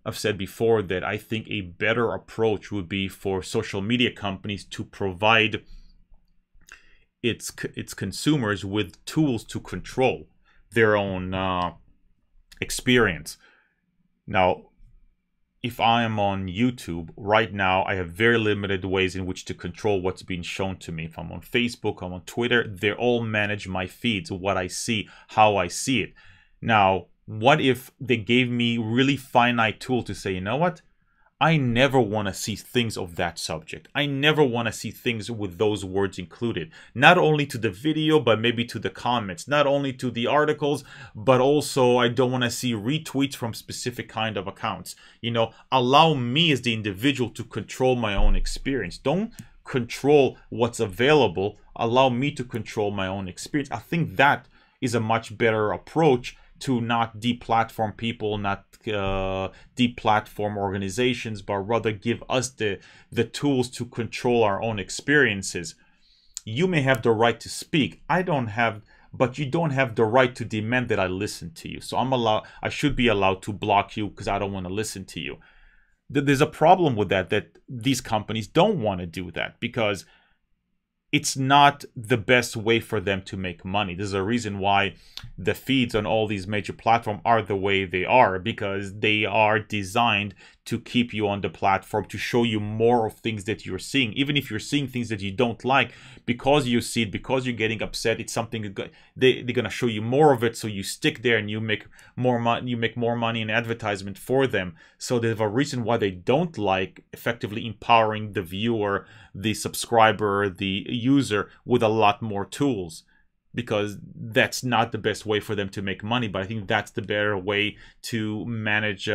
I've said before that I think a better approach would be for social media companies to provide its consumers with tools to control their own experience. Now, if I am on YouTube right now, I have very limited ways in which to control what's being shown to me. If I'm on Facebook, I'm on Twitter, they all manage my feeds, what I see, how I see it. Now, what if they gave me really finite tool to say, you know what? I never want to see things of that subject. I never want to see things with those words included. Not only to the video, but maybe to the comments. Not only to the articles, but also I don't want to see retweets from specific kind of accounts. You know, allow me as the individual to control my own experience. Don't control what's available. Allow me to control my own experience. I think that is a much better approach to not deplatform people, not deplatform organizations, but rather give us the tools to control our own experiences. You may have the right to speak. I don't have, but you don't have the right to demand that I listen to you. So I should be allowed to block you because I don't want to listen to you. There's a problem with that these companies don't want to do that because it's not the best way for them to make money. There's a reason why the feeds on all these major platforms are the way they are, because they are designed to keep you on the platform, to show you more of things that you're seeing. Even if you're seeing things that you don't like, because you see it, because you're getting upset, it's something they're going to show you more of it, so you stick there and you make more money. You make more money in advertisement for them. So there's a reason why they don't like effectively empowering the viewer, the subscriber, the user with a lot more tools, because that's not the best way for them to make money. But I think that's the better way to manage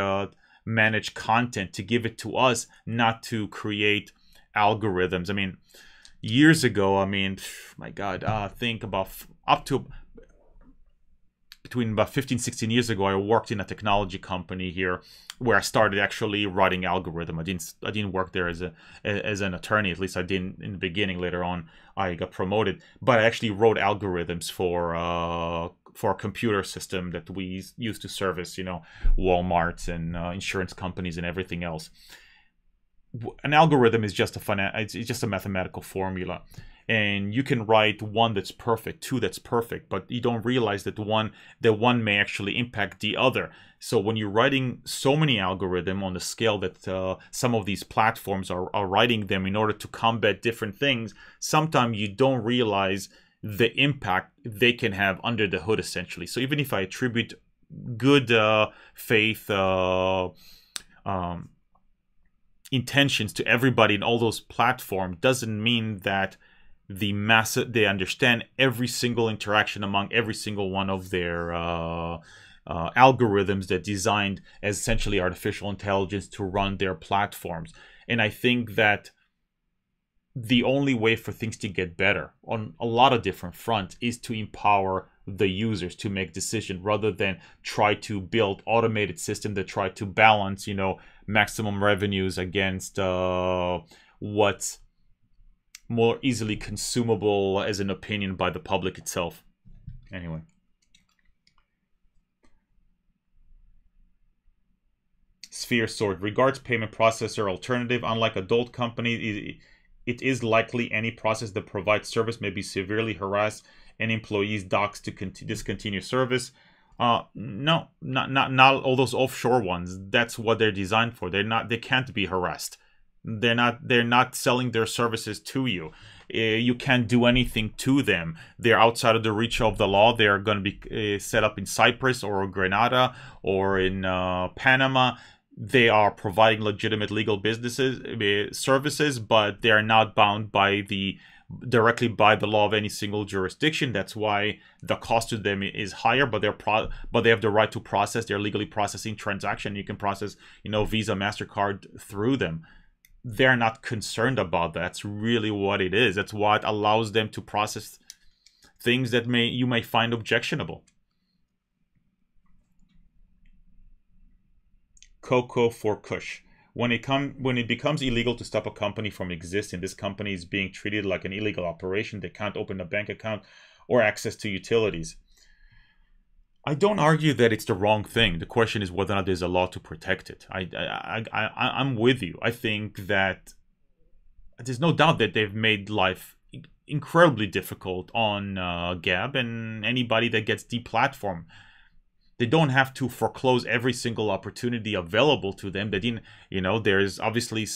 content, to give it to us, not to create algorithms. I mean, years ago, I mean, my God, think about up to between about 15, 16 years ago, I worked in a technology company here where I started actually writing algorithm. I didn't work there as an attorney. At least I didn't in the beginning. Later on, I got promoted. But I actually wrote algorithms for a computer system that we used to service, you know, Walmarts and insurance companies and everything else. An algorithm is just it's just a mathematical formula. And you can write one that's perfect, two that's perfect, but you don't realize that one may actually impact the other. So when you're writing so many algorithms on the scale that some of these platforms are writing them in order to combat different things, sometimes you don't realize the impact they can have under the hood, essentially. So even if I attribute good faith intentions to everybody in all those platforms, doesn't mean that they understand every single interaction among every single one of their algorithms that designed as essentially artificial intelligence to run their platforms. And I think that the only way for things to get better on a lot of different fronts is to empower the users to make decisions, rather than try to build automated systems that try to balance, you know, maximum revenues against what's more easily consumable as an opinion by the public itself. Anyway. Sphere Sword. Regards payment processor alternative. Unlike adult companies, it is likely any process that provides service may be severely harassed and employees docs to discontinue service. No, not all those offshore ones. That's what they're designed for. They can't be harassed. They're not selling their services to you. You can't do anything to them. They're outside of the reach of the law. They're going to be set up in Cyprus or Grenada or in Panama. They are providing legitimate legal services, but they are not bound directly by the law of any single jurisdiction. That's why the cost to them is higher, but they have the right to process. They're legally processing transaction. You can process, you know, Visa, MasterCard through them. They're not concerned about that. That's really what it is. That's what allows them to process things that you may find objectionable. Coco for Kush. When it becomes illegal to stop a company from existing, this company is being treated like an illegal operation. They can't open a bank account or access to utilities. I don't argue that it's the wrong thing. The question is whether or not there's a law to protect it. I'm with you. I think that there's no doubt that they've made life incredibly difficult on GAB and anybody that gets deplatformed. they don't have to foreclose every single opportunity available to them. They didn't, you know, there's obviously